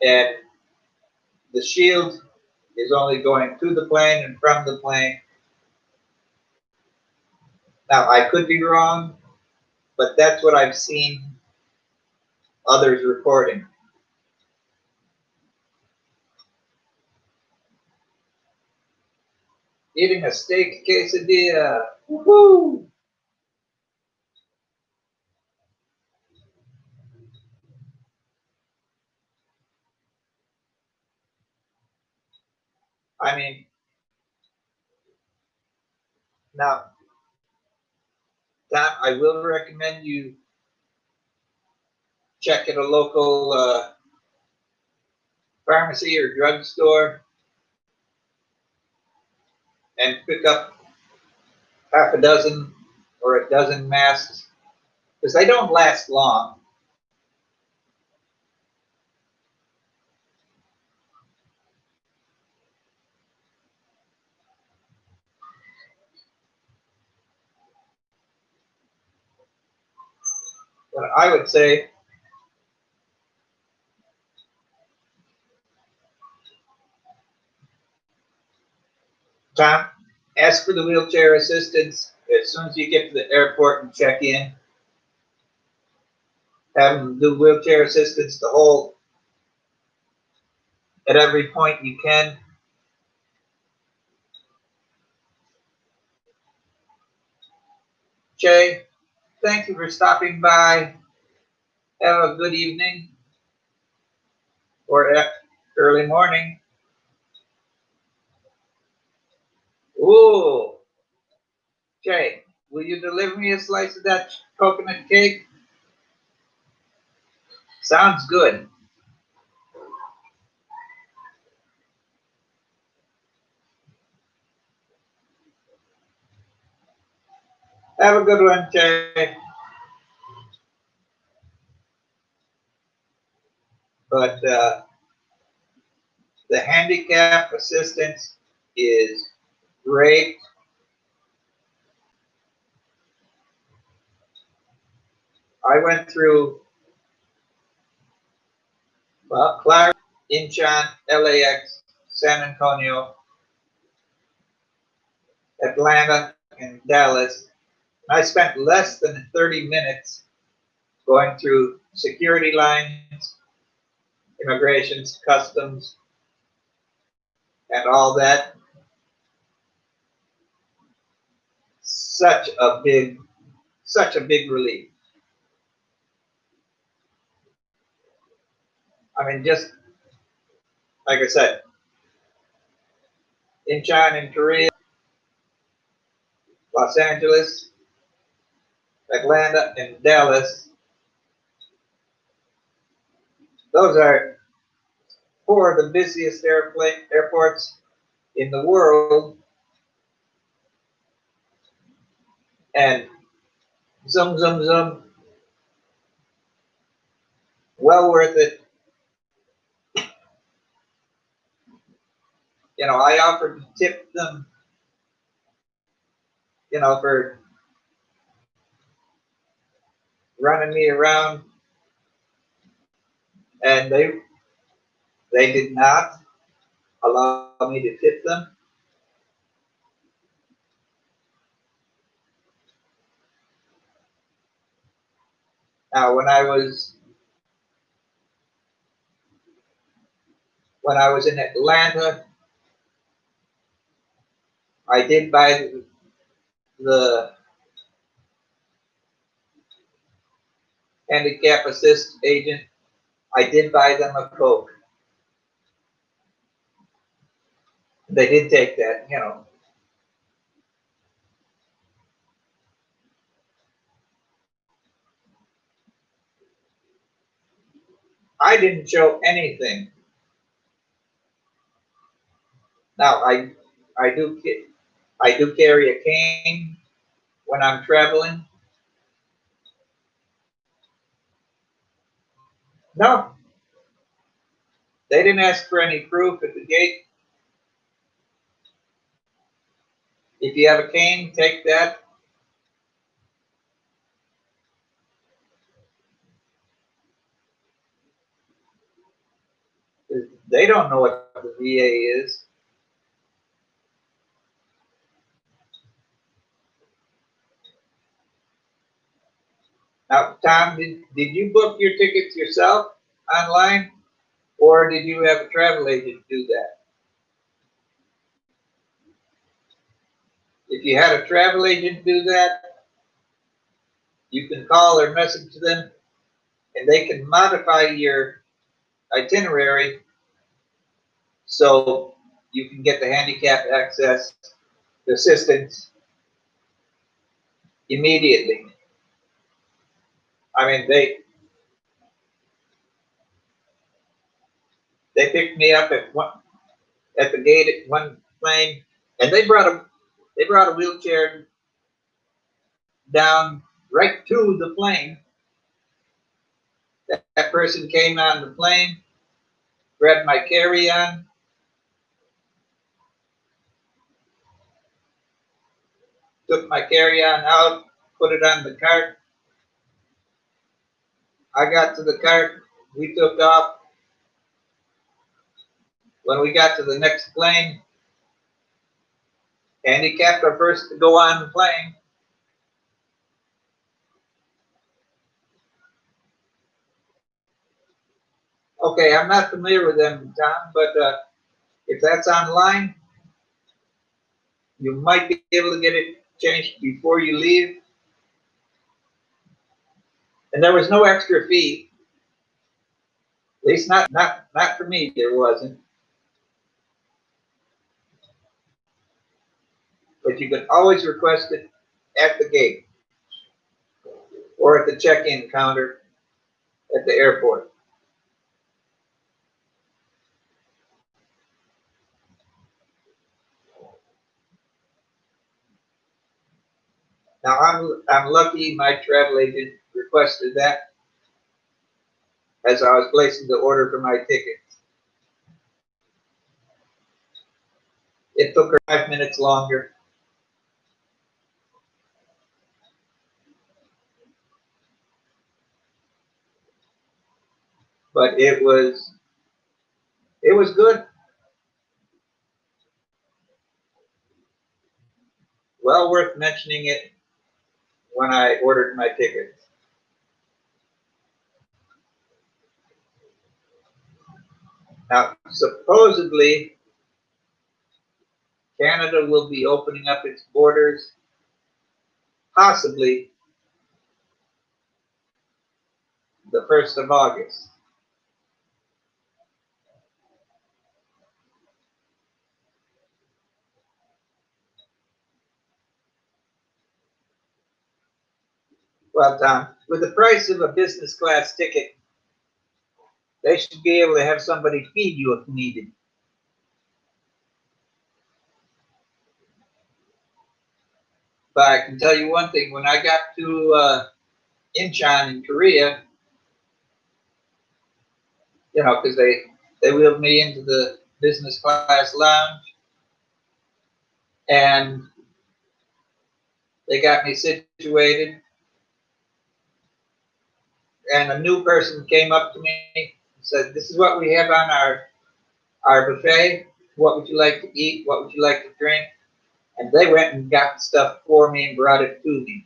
and the shield is only going to the plane and from the plane. Now, I could be wrong, but that's what I've seen others reporting. Eating a steak quesadilla, woohoo! I mean, now, Tom, I will recommend you check at a local pharmacy or drugstore and pick up half a dozen or a dozen masks because they don't last long. But I would say, Tom, ask for the wheelchair assistance as soon as you get to the airport and check in. Have them do wheelchair assistance to hold at every point you can. Jay, thank you for stopping by. Have a good evening or early morning. Ooh, Jay, will you deliver me a slice of that coconut cake? Sounds good. Have a good one, Jay. But the handicap assistance is great. I went through Clark, Incheon, LAX, San Antonio, Atlanta, and Dallas. I spent less than 30 minutes going through security lines, immigrations, customs, and all that. Such a big relief. I mean, just like I said, Incheon in Korea, Los Angeles, Atlanta, and Dallas. Those are four of the busiest airports in the world. And zoom, zoom, zoom. Well worth it. You know, I offered to tip them, you know, for running me around, and they did not allow me to tip them. Now, when I was in Atlanta, I did buy the handicap assist agent. I did buy them a Coke. They did take that, you know. I didn't show anything. Now I do I do carry a cane when I'm traveling. No, they didn't ask for any proof at the gate. If you have a cane, take that. They don't know what the VA is. Now, Tom, did you book your tickets yourself online, or did you have a travel agent do that? If you had a travel agent do that, you can call or message them, and they can modify your itinerary so you can get the handicap access, the assistance immediately. I mean, they picked me up at the gate at one plane, and they brought a wheelchair down right to the plane. That person came on the plane, grabbed my carry-on, took my carry-on out, put it on the cart. I got to the cart, we took off. When we got to the next plane, handicapped are first to go on the plane. Okay, I'm not familiar with them, Tom, but if that's online, you might be able to get it changed before you leave. And there was no extra fee. At least not for me, there wasn't. But you can always request it at the gate or at the check-in counter at the airport. Now I'm lucky my travel agent requested that as I was placing the order for my ticket. It took her 5 minutes longer. But it was good. Well worth mentioning it when I ordered my ticket. Now, supposedly, Canada will be opening up its borders, possibly the 1st of August. Well, Tom, with the price of a business class ticket, they should be able to have somebody feed you if needed. But I can tell you one thing, when I got to Incheon in Korea, because they wheeled me into the business class lounge and they got me situated, and a new person came up to me and said, "This is what we have on our buffet. What would you like to eat? What would you like to drink?" And they went and got stuff for me and brought it to me.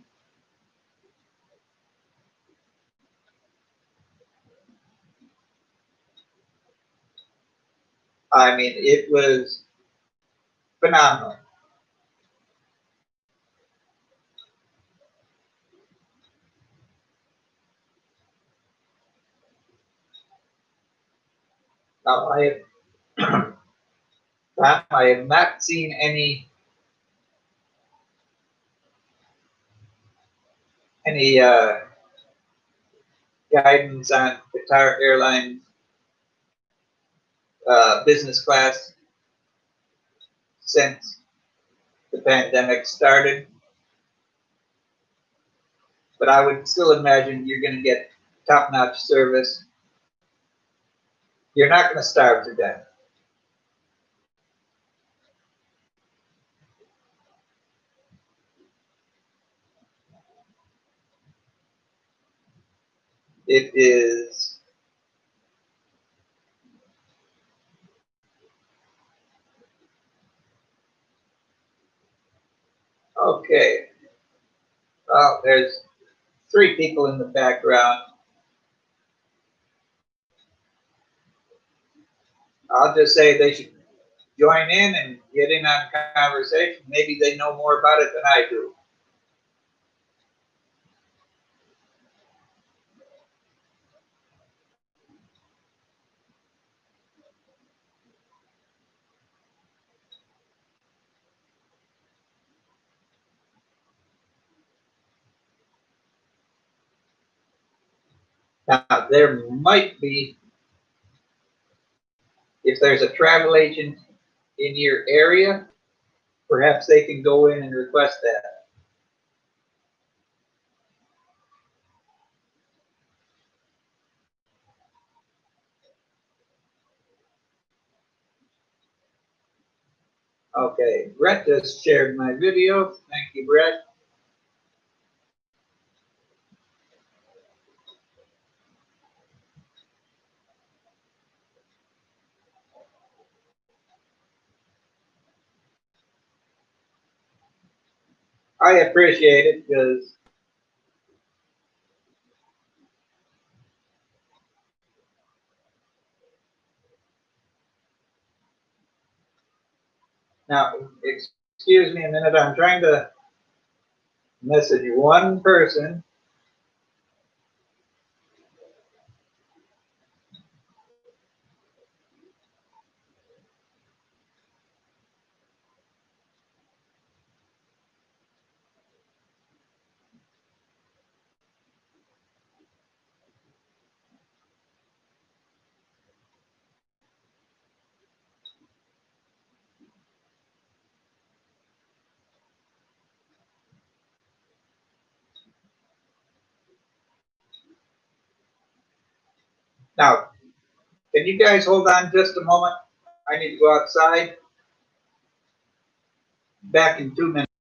I mean, it was phenomenal. Now, I have not seen any guidance on Qatar Airlines business class since the pandemic started, but I would still imagine you're going to get top-notch service. You're not going to starve to death. It is okay. Well, there's 3 people in the background. I'll just say they should join in and get in on conversation. Maybe they know more about it than I do. Now, there might be, if there's a travel agent in your area, perhaps they can go in and request that. Okay, Brett just shared my video. Thank you, Brett. I appreciate it because Now, excuse me a minute. I'm trying to message one person. Now, can you guys hold on just a moment? I need to go outside. Back in 2 minutes.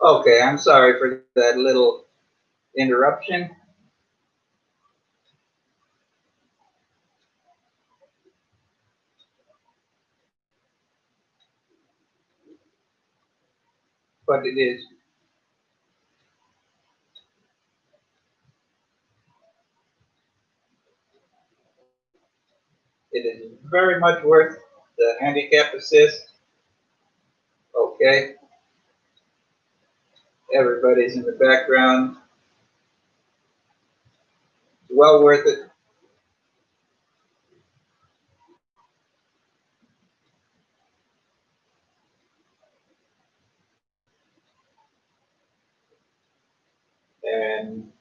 Okay, I'm sorry for that little interruption. But it is. It is very much worth the handicap assist. Okay, everybody's in the background. It's well worth it. And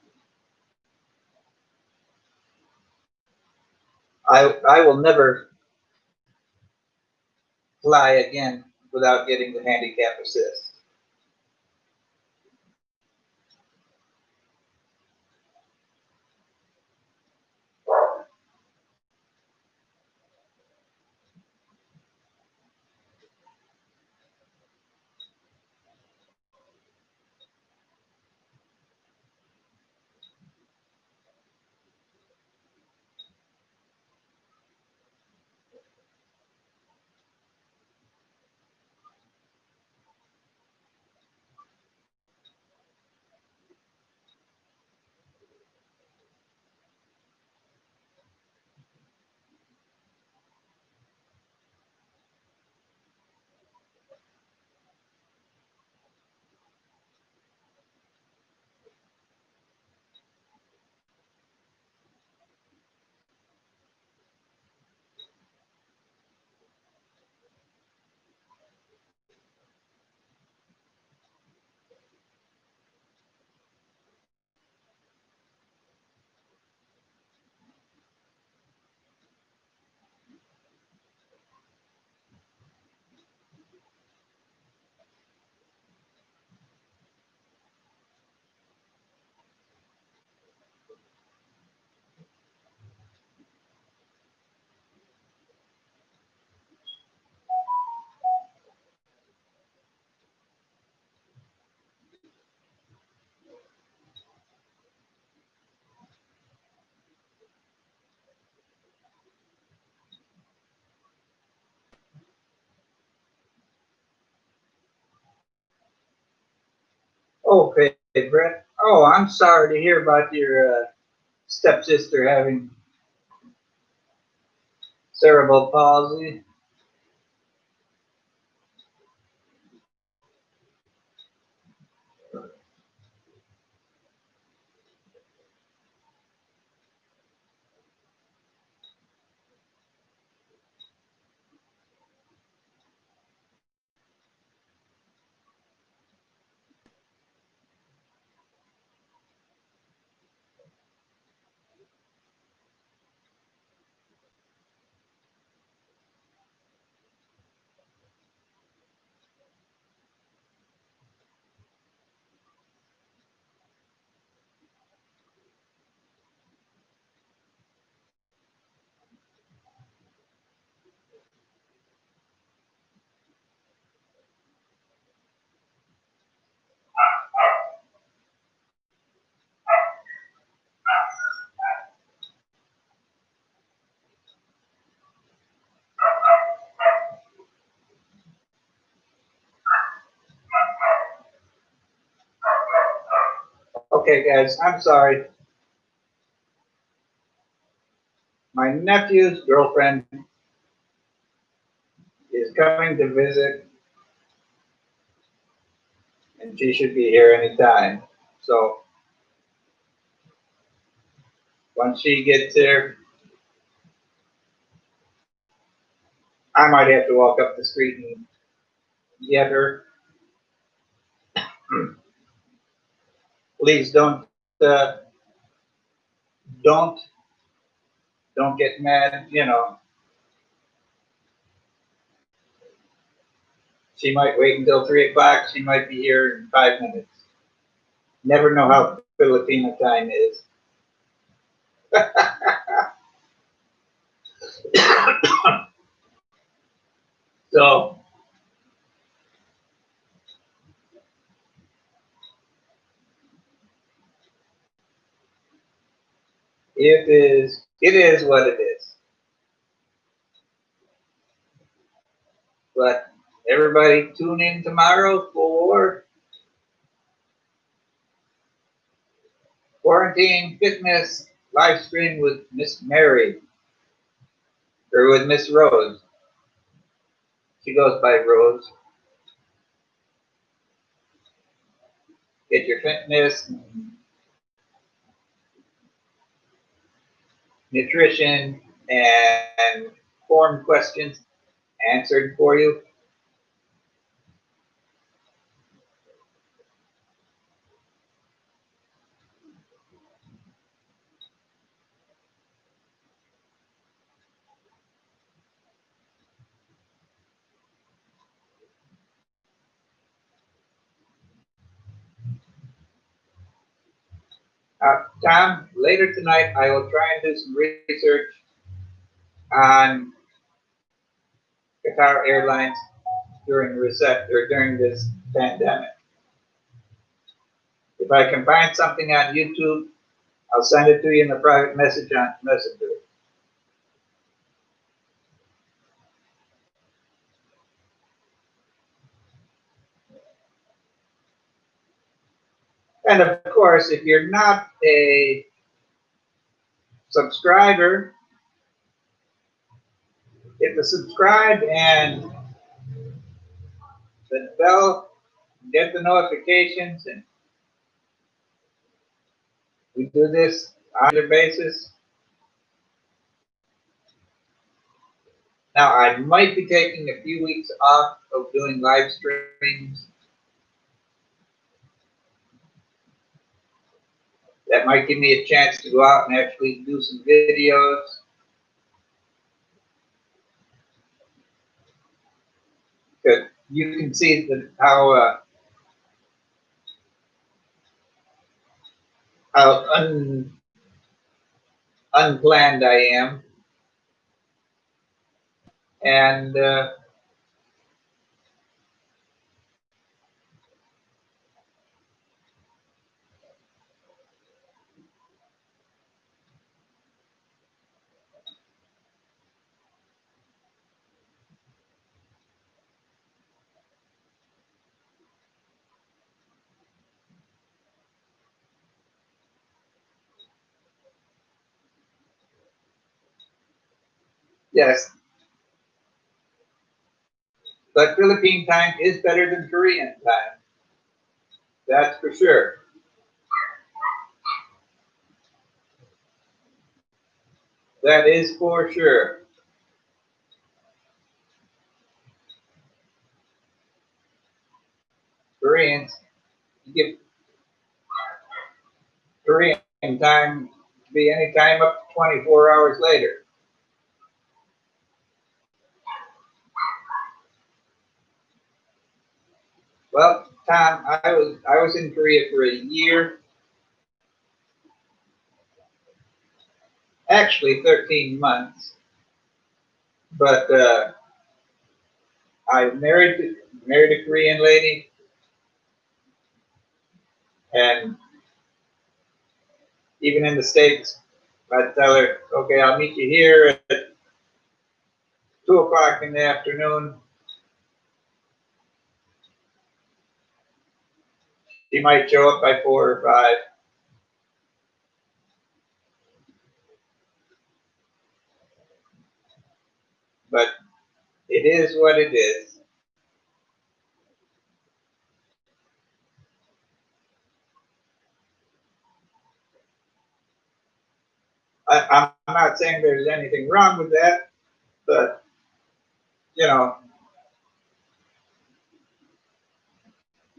I will never fly again without getting the handicap assist. Okay, Brett. Oh, I'm sorry to hear about your stepsister having cerebral palsy. Okay, guys, I'm sorry. My nephew's girlfriend is coming to visit, and she should be here anytime. So once she gets here, I might have to walk up the street and get her. Please uh, don't, don't get mad. You know, she might wait until 3 o'clock. She might be here in 5 minutes. Never know how Filipino time is. So it is what it is. But everybody tune in tomorrow for Quarantine Fitness live stream with Miss Mary. or with Miss Rose. She goes by Rose. Get your fitness, nutrition, and form questions answered for you. Tom, later tonight I will try and do some research on Qatar Airlines during this pandemic. If I can find something on YouTube, I'll send it to you in a private message on Messenger. And of course, if you're not a subscriber, hit the subscribe and the bell, get the notifications, and we do this on a regular basis. Now, I might be taking a few weeks off of doing live streams. That might give me a chance to go out and actually do some videos. Because you can see how unplanned I am. And yes, but Philippine time is better than Korean time. That's for sure. That is for sure. Koreans, you give Korean time to be any time up to 24 hours later. Well, Tom, I was in Korea for a year. Actually 13 months. But I married a Korean lady, and even in the States, I'd tell her, okay, I'll meet you here at 2 o'clock in the afternoon. She might show up by 4 or 5. But it is what it is. I'm not saying there's anything wrong with that, but, you know,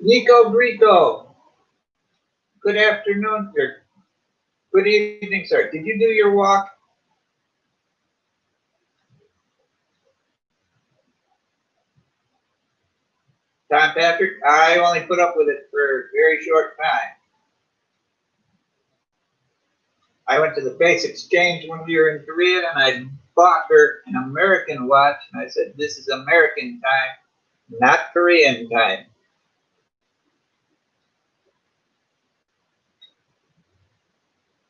Nico Grieco, good afternoon, or good evening, sir. Did you do your walk? Tom Patrick, I only put up with it for a very short time. I went to the Base Exchange when we were in Korea, and I bought her an American watch, and I said, this is American time, not Korean time.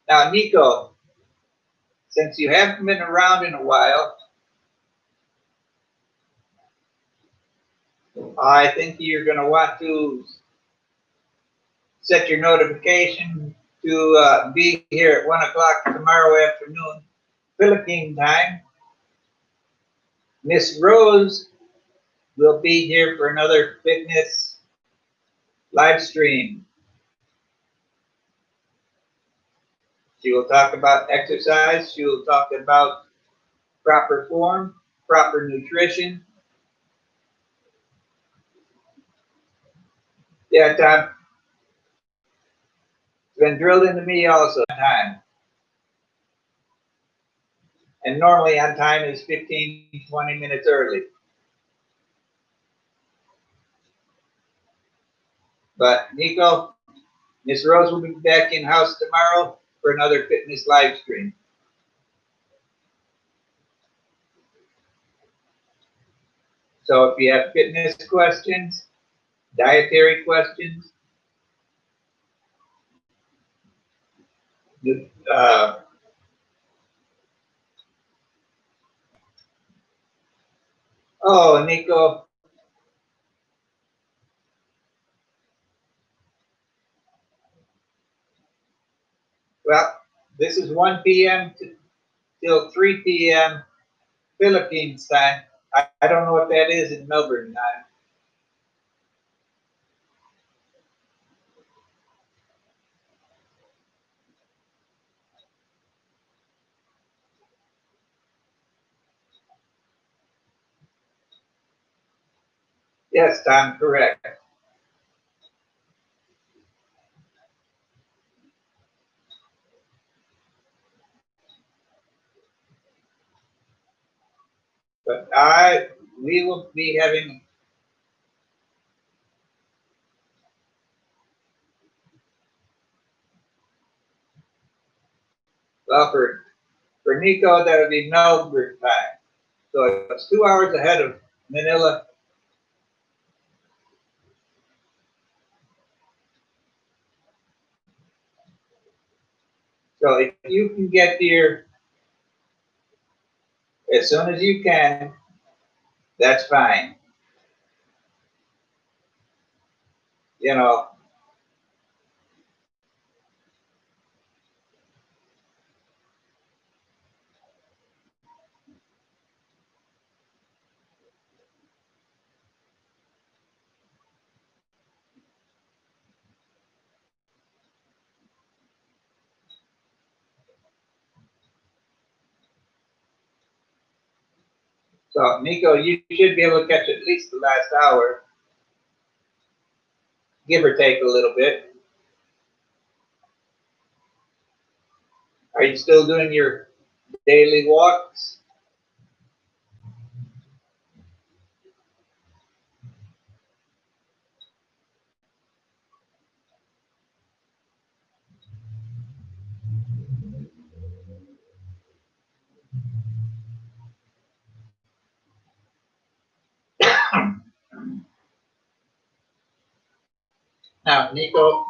Now, Nico, since you haven't been around in a while, I think you're going to want to set your notification to be here at 1 o'clock tomorrow afternoon, Philippine time. Miss Rose will be here for another fitness live stream. She will talk about exercise. She will talk about proper form, proper nutrition. Yeah, Tom, it's been drilled into me also on time. And normally on time is 15, 20 minutes early. But Nico, Miss Rose will be back in house tomorrow for another fitness live stream. So if you have fitness questions, dietary questions, uh, oh, Nico, well, this is 1 p.m. till 3 p.m. Philippines time. I don't know what that is in Melbourne time. Yes, Tom, correct. But we will be having, well, for Nico, that would be Melbourne time. So it's 2 hours ahead of Manila. So if you can get here as soon as you can, that's fine. You know, so Nico, you should be able to catch at least the last hour, give or take a little bit. Are you still doing your daily walks? Now, Nico,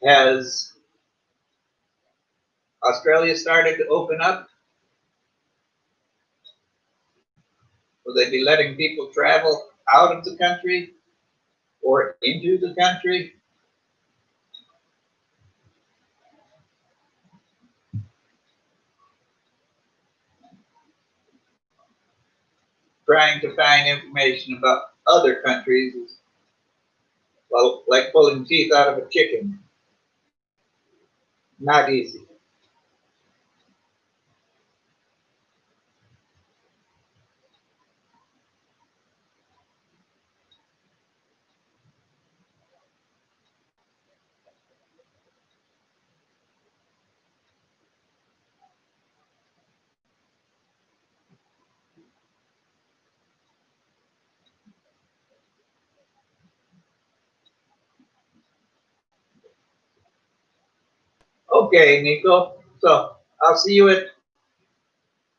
has Australia started to open up? Will they be letting people travel out of the country or into the country? Trying to find information about other countries is, well, like pulling teeth out of a chicken. Not easy. Okay, Nico. So I'll see you at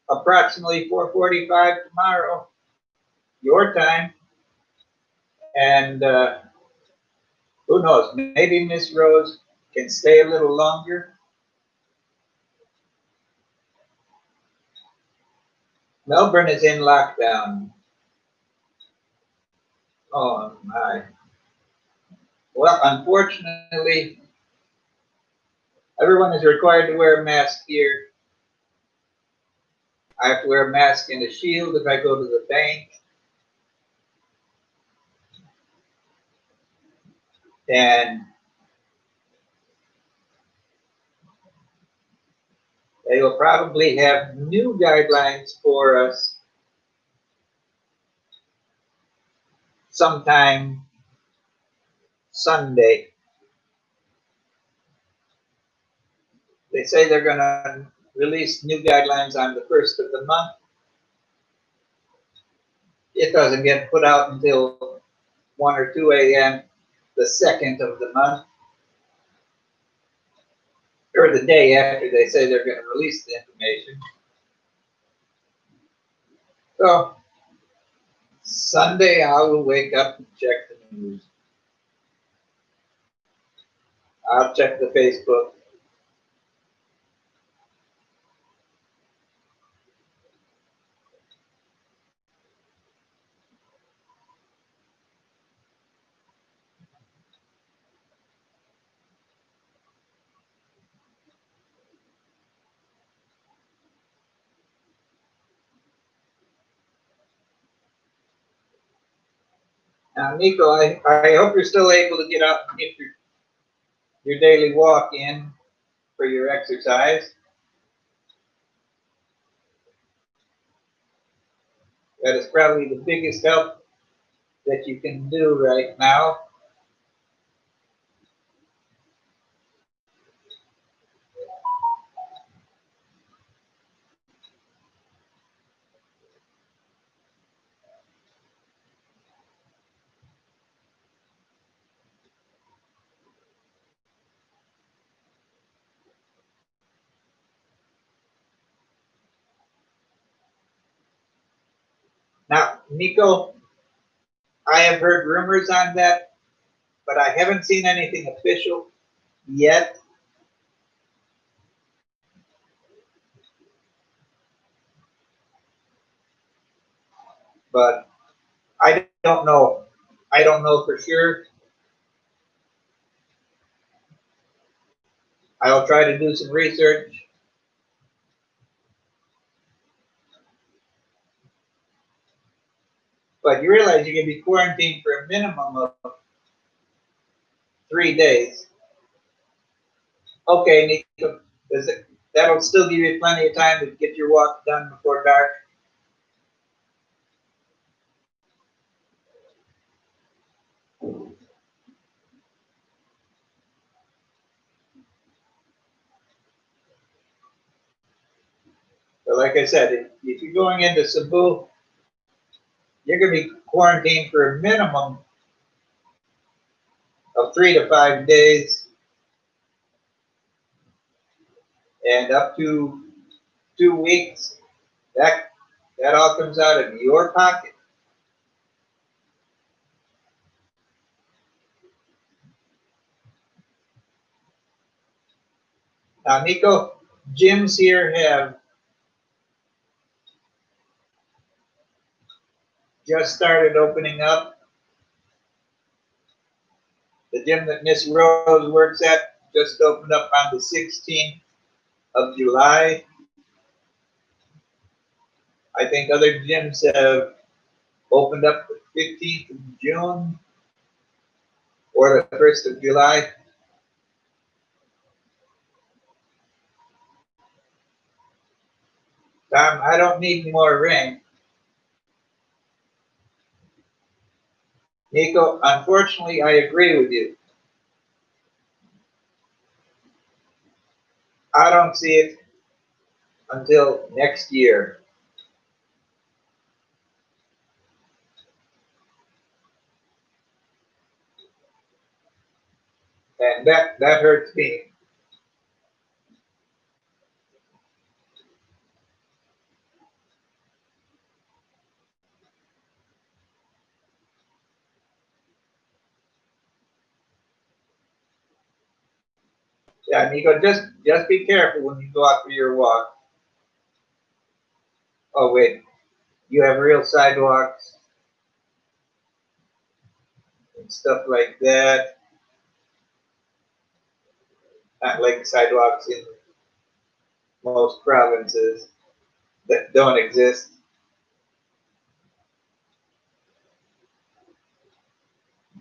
approximately 4:45 tomorrow, your time. And who knows? Maybe Miss Rose can stay a little longer. Melbourne is in lockdown. Oh my. Well, unfortunately, everyone is required to wear a mask here. I have to wear a mask and a shield if I go to the bank. And they will probably have new guidelines for us sometime Sunday. They say they're going to release new guidelines on the 1st of the month. It doesn't get put out until 1 or 2 a.m. the 2nd of the month, or the day after they say they're going to release the information. So Sunday I will wake up and check the news. I'll check the Facebook. Now, Nico, I hope you're still able to get out and get your daily walk in for your exercise. That is probably the biggest help that you can do right now. Now, Nico, I have heard rumors on that, but I haven't seen anything official yet. But I don't know. I don't know for sure. I'll try to do some research. But you realize you can be quarantined for a minimum of 3 days. Okay, Nico, that'll still give you plenty of time to get your walk done before dark. But like I said, if you're going into Cebu, you're going to be quarantined for a minimum of 3 to 5 days and up to 2 weeks. That all comes out of your pocket. Now, Nico, gyms here have just started opening up. The gym that Miss Rose works at just opened up on the 16th of July. I think other gyms have opened up the 15th of June or the 1st of July. Tom, I don't need more rain. Nico, unfortunately, I agree with you. I don't see it until next year. And that hurts me. Yeah, Nico, just be careful when you go out for your walk. Oh wait, you have real sidewalks and stuff like that. Not like sidewalks in most provinces. that don't exist.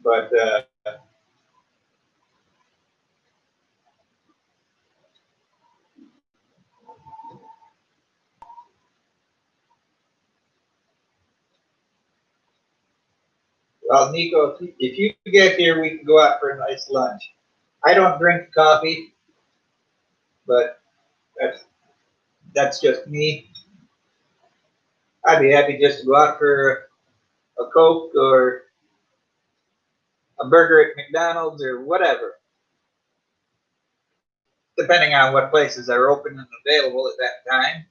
But well, Nico, if you get here, we can go out for a nice lunch. I don't drink coffee, but that's just me. I'd be happy just to go out for a Coke or a burger at McDonald's or whatever, depending on what places are open and available at that time.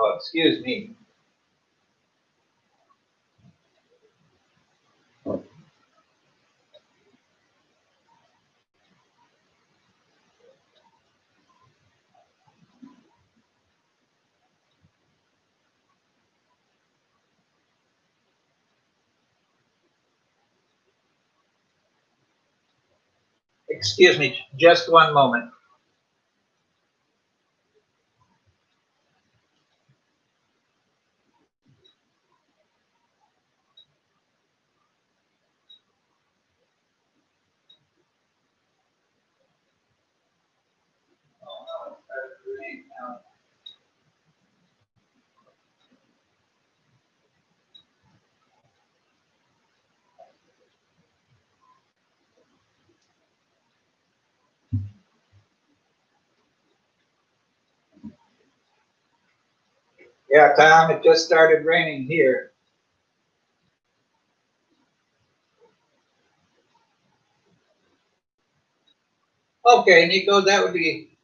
Oh, excuse me. Excuse me, just one moment. Yeah, Tom, it just started raining here. Okay, Nico, that would be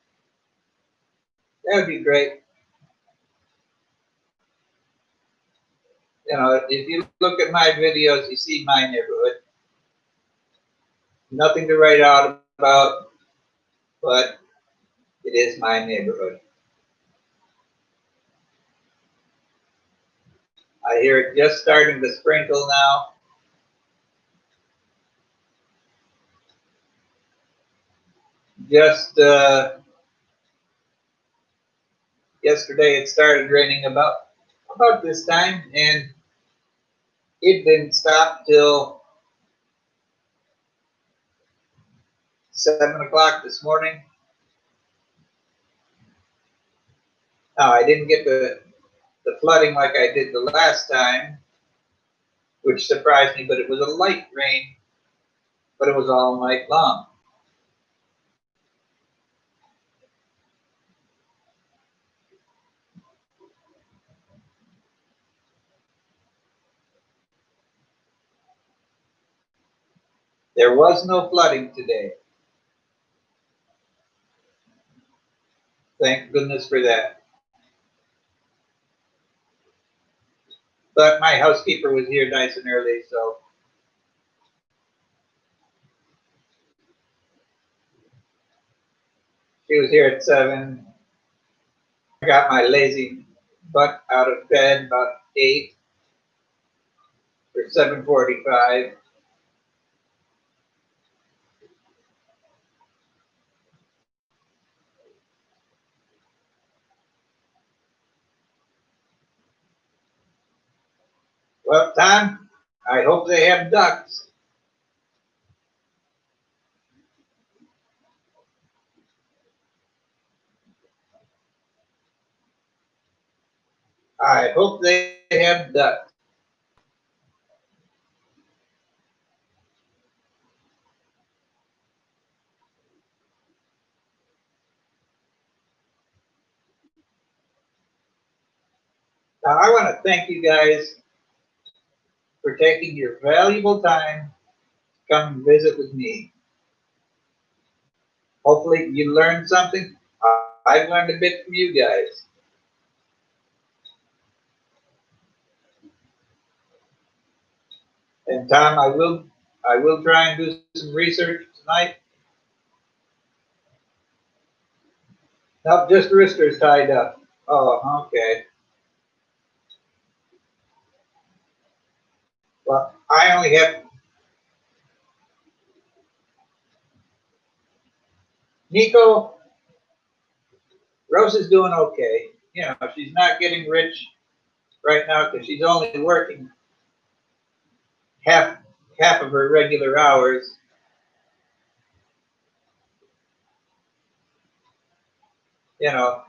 great. You know, if you look at my videos, you see my neighborhood. Nothing to write out about, but it is my neighborhood. I hear it just starting to sprinkle now. Just yesterday, it started raining about this time, and it didn't stop till 7 o'clock this morning. Now, I didn't get the flooding like I did the last time, which surprised me, but it was a light rain, but it was all night long. There was no flooding today. Thank goodness for that. But my housekeeper was here nice and early, so she was here at 7. I got my lazy butt out of bed about 8 or 7:45. Well, Tom, I hope they have ducks. I hope they have ducks. Now, I want to thank you guys for taking your valuable time to come and visit with me. Hopefully, you learned something. I've learned a bit from you guys. And Tom, I will try and do some research tonight. Nope, just roosters tied up. Oh, okay. Well, I only have Nico. Rose is doing okay. You know, she's not getting rich right now because she's only working half half of her regular hours. You know,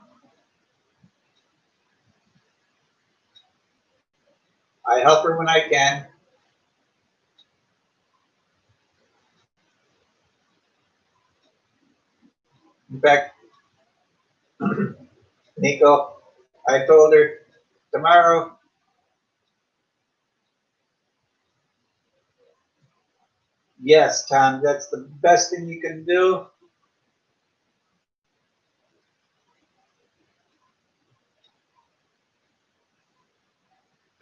I help her when I can. In fact, Nico, I told her tomorrow, yes, Tom, that's the best thing you can do.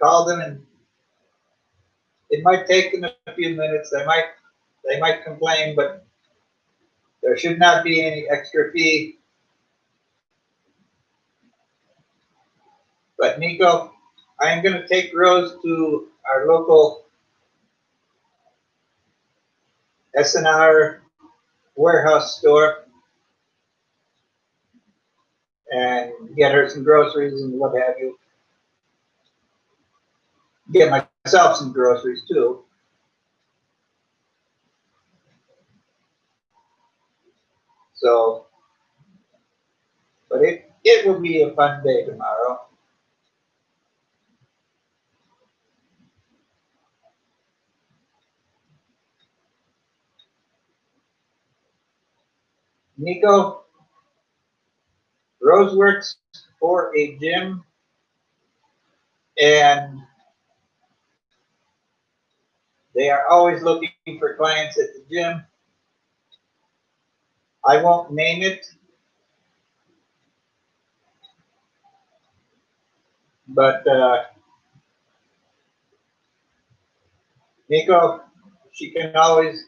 Call them, and it might take them a few minutes. They might complain, but there should not be any extra fee. But Nico, I'm going to take Rose to our local S&R warehouse store and get her some groceries and what have you. Get myself some groceries too. So, but it will be a fun day tomorrow. Nico, Rose works for a gym, and they are always looking for clients at the gym. I won't name it, but Nico, she can always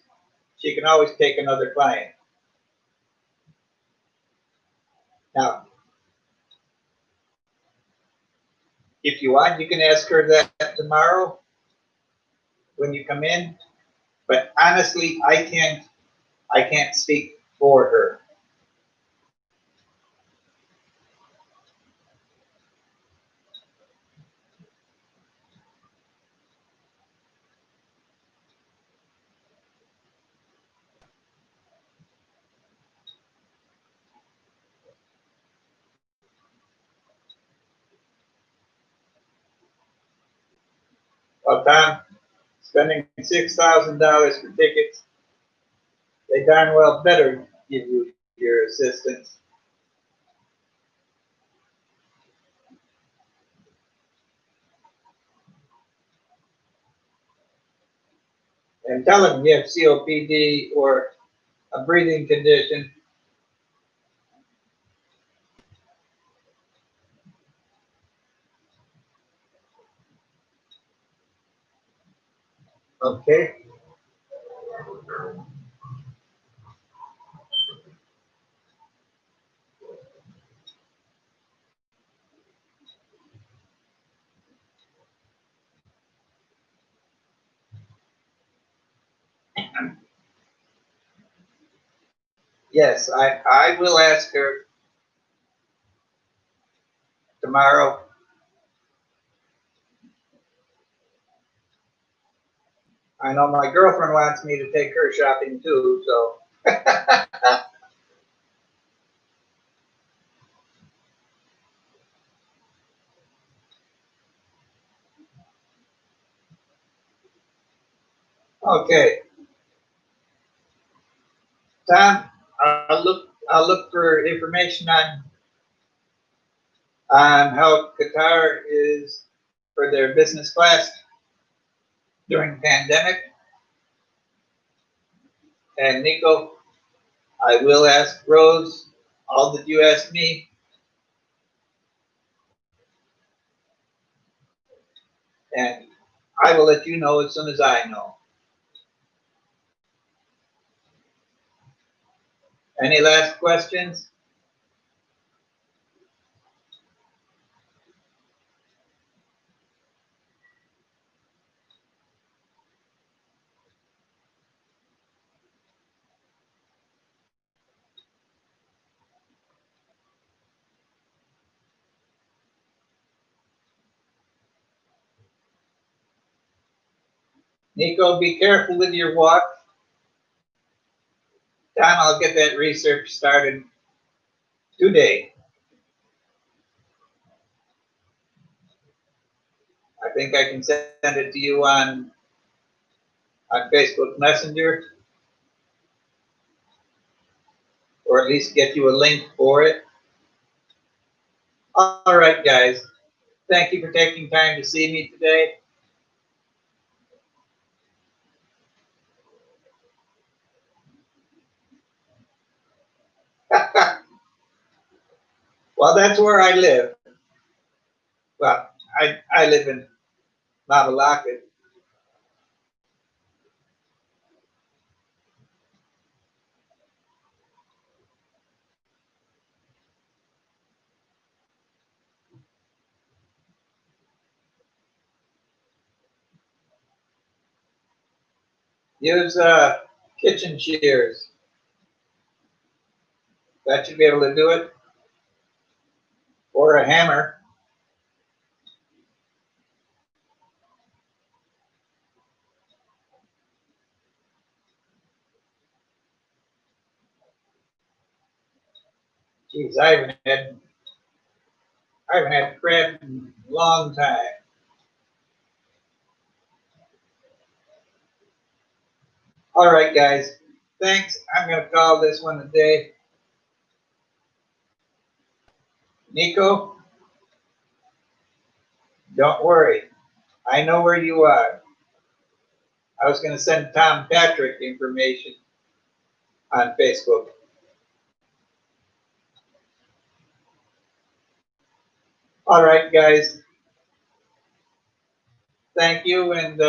take another client. Now, if you want, you can ask her that tomorrow when you come in. But honestly, I can't speak for her. Well, Tom, spending $6,000 for tickets, they darn well better give you your assistance. And tell them you have COPD or a breathing condition. Okay. Yes, I will ask her tomorrow. I know my girlfriend wants me to take her shopping too, so. Okay, Tom, I'll look for information on how Qatar is for their business class during the pandemic. And Nico, I will ask Rose all that you asked me, and I will let you know as soon as I know. Any last questions? Nico, be careful with your walk. Tom, I'll get that research started today. I think I can send it to you on Facebook Messenger, or at least get you a link for it. All right, guys. Thank you for taking time to see me today. Well, that's where I live. Well, I live in Mavalaca. Use kitchen shears. That should be able to do it. Or a hammer. Geez, I haven't had crab in a long time. All right, guys. Thanks. I'm going to call this one a day. Nico, don't worry. I know where you are. I was going to send Tom Patrick information on Facebook. All right, guys. Thank you, and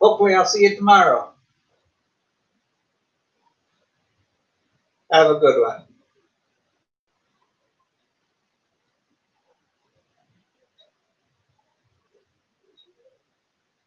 hopefully I'll see you tomorrow. Have a good one.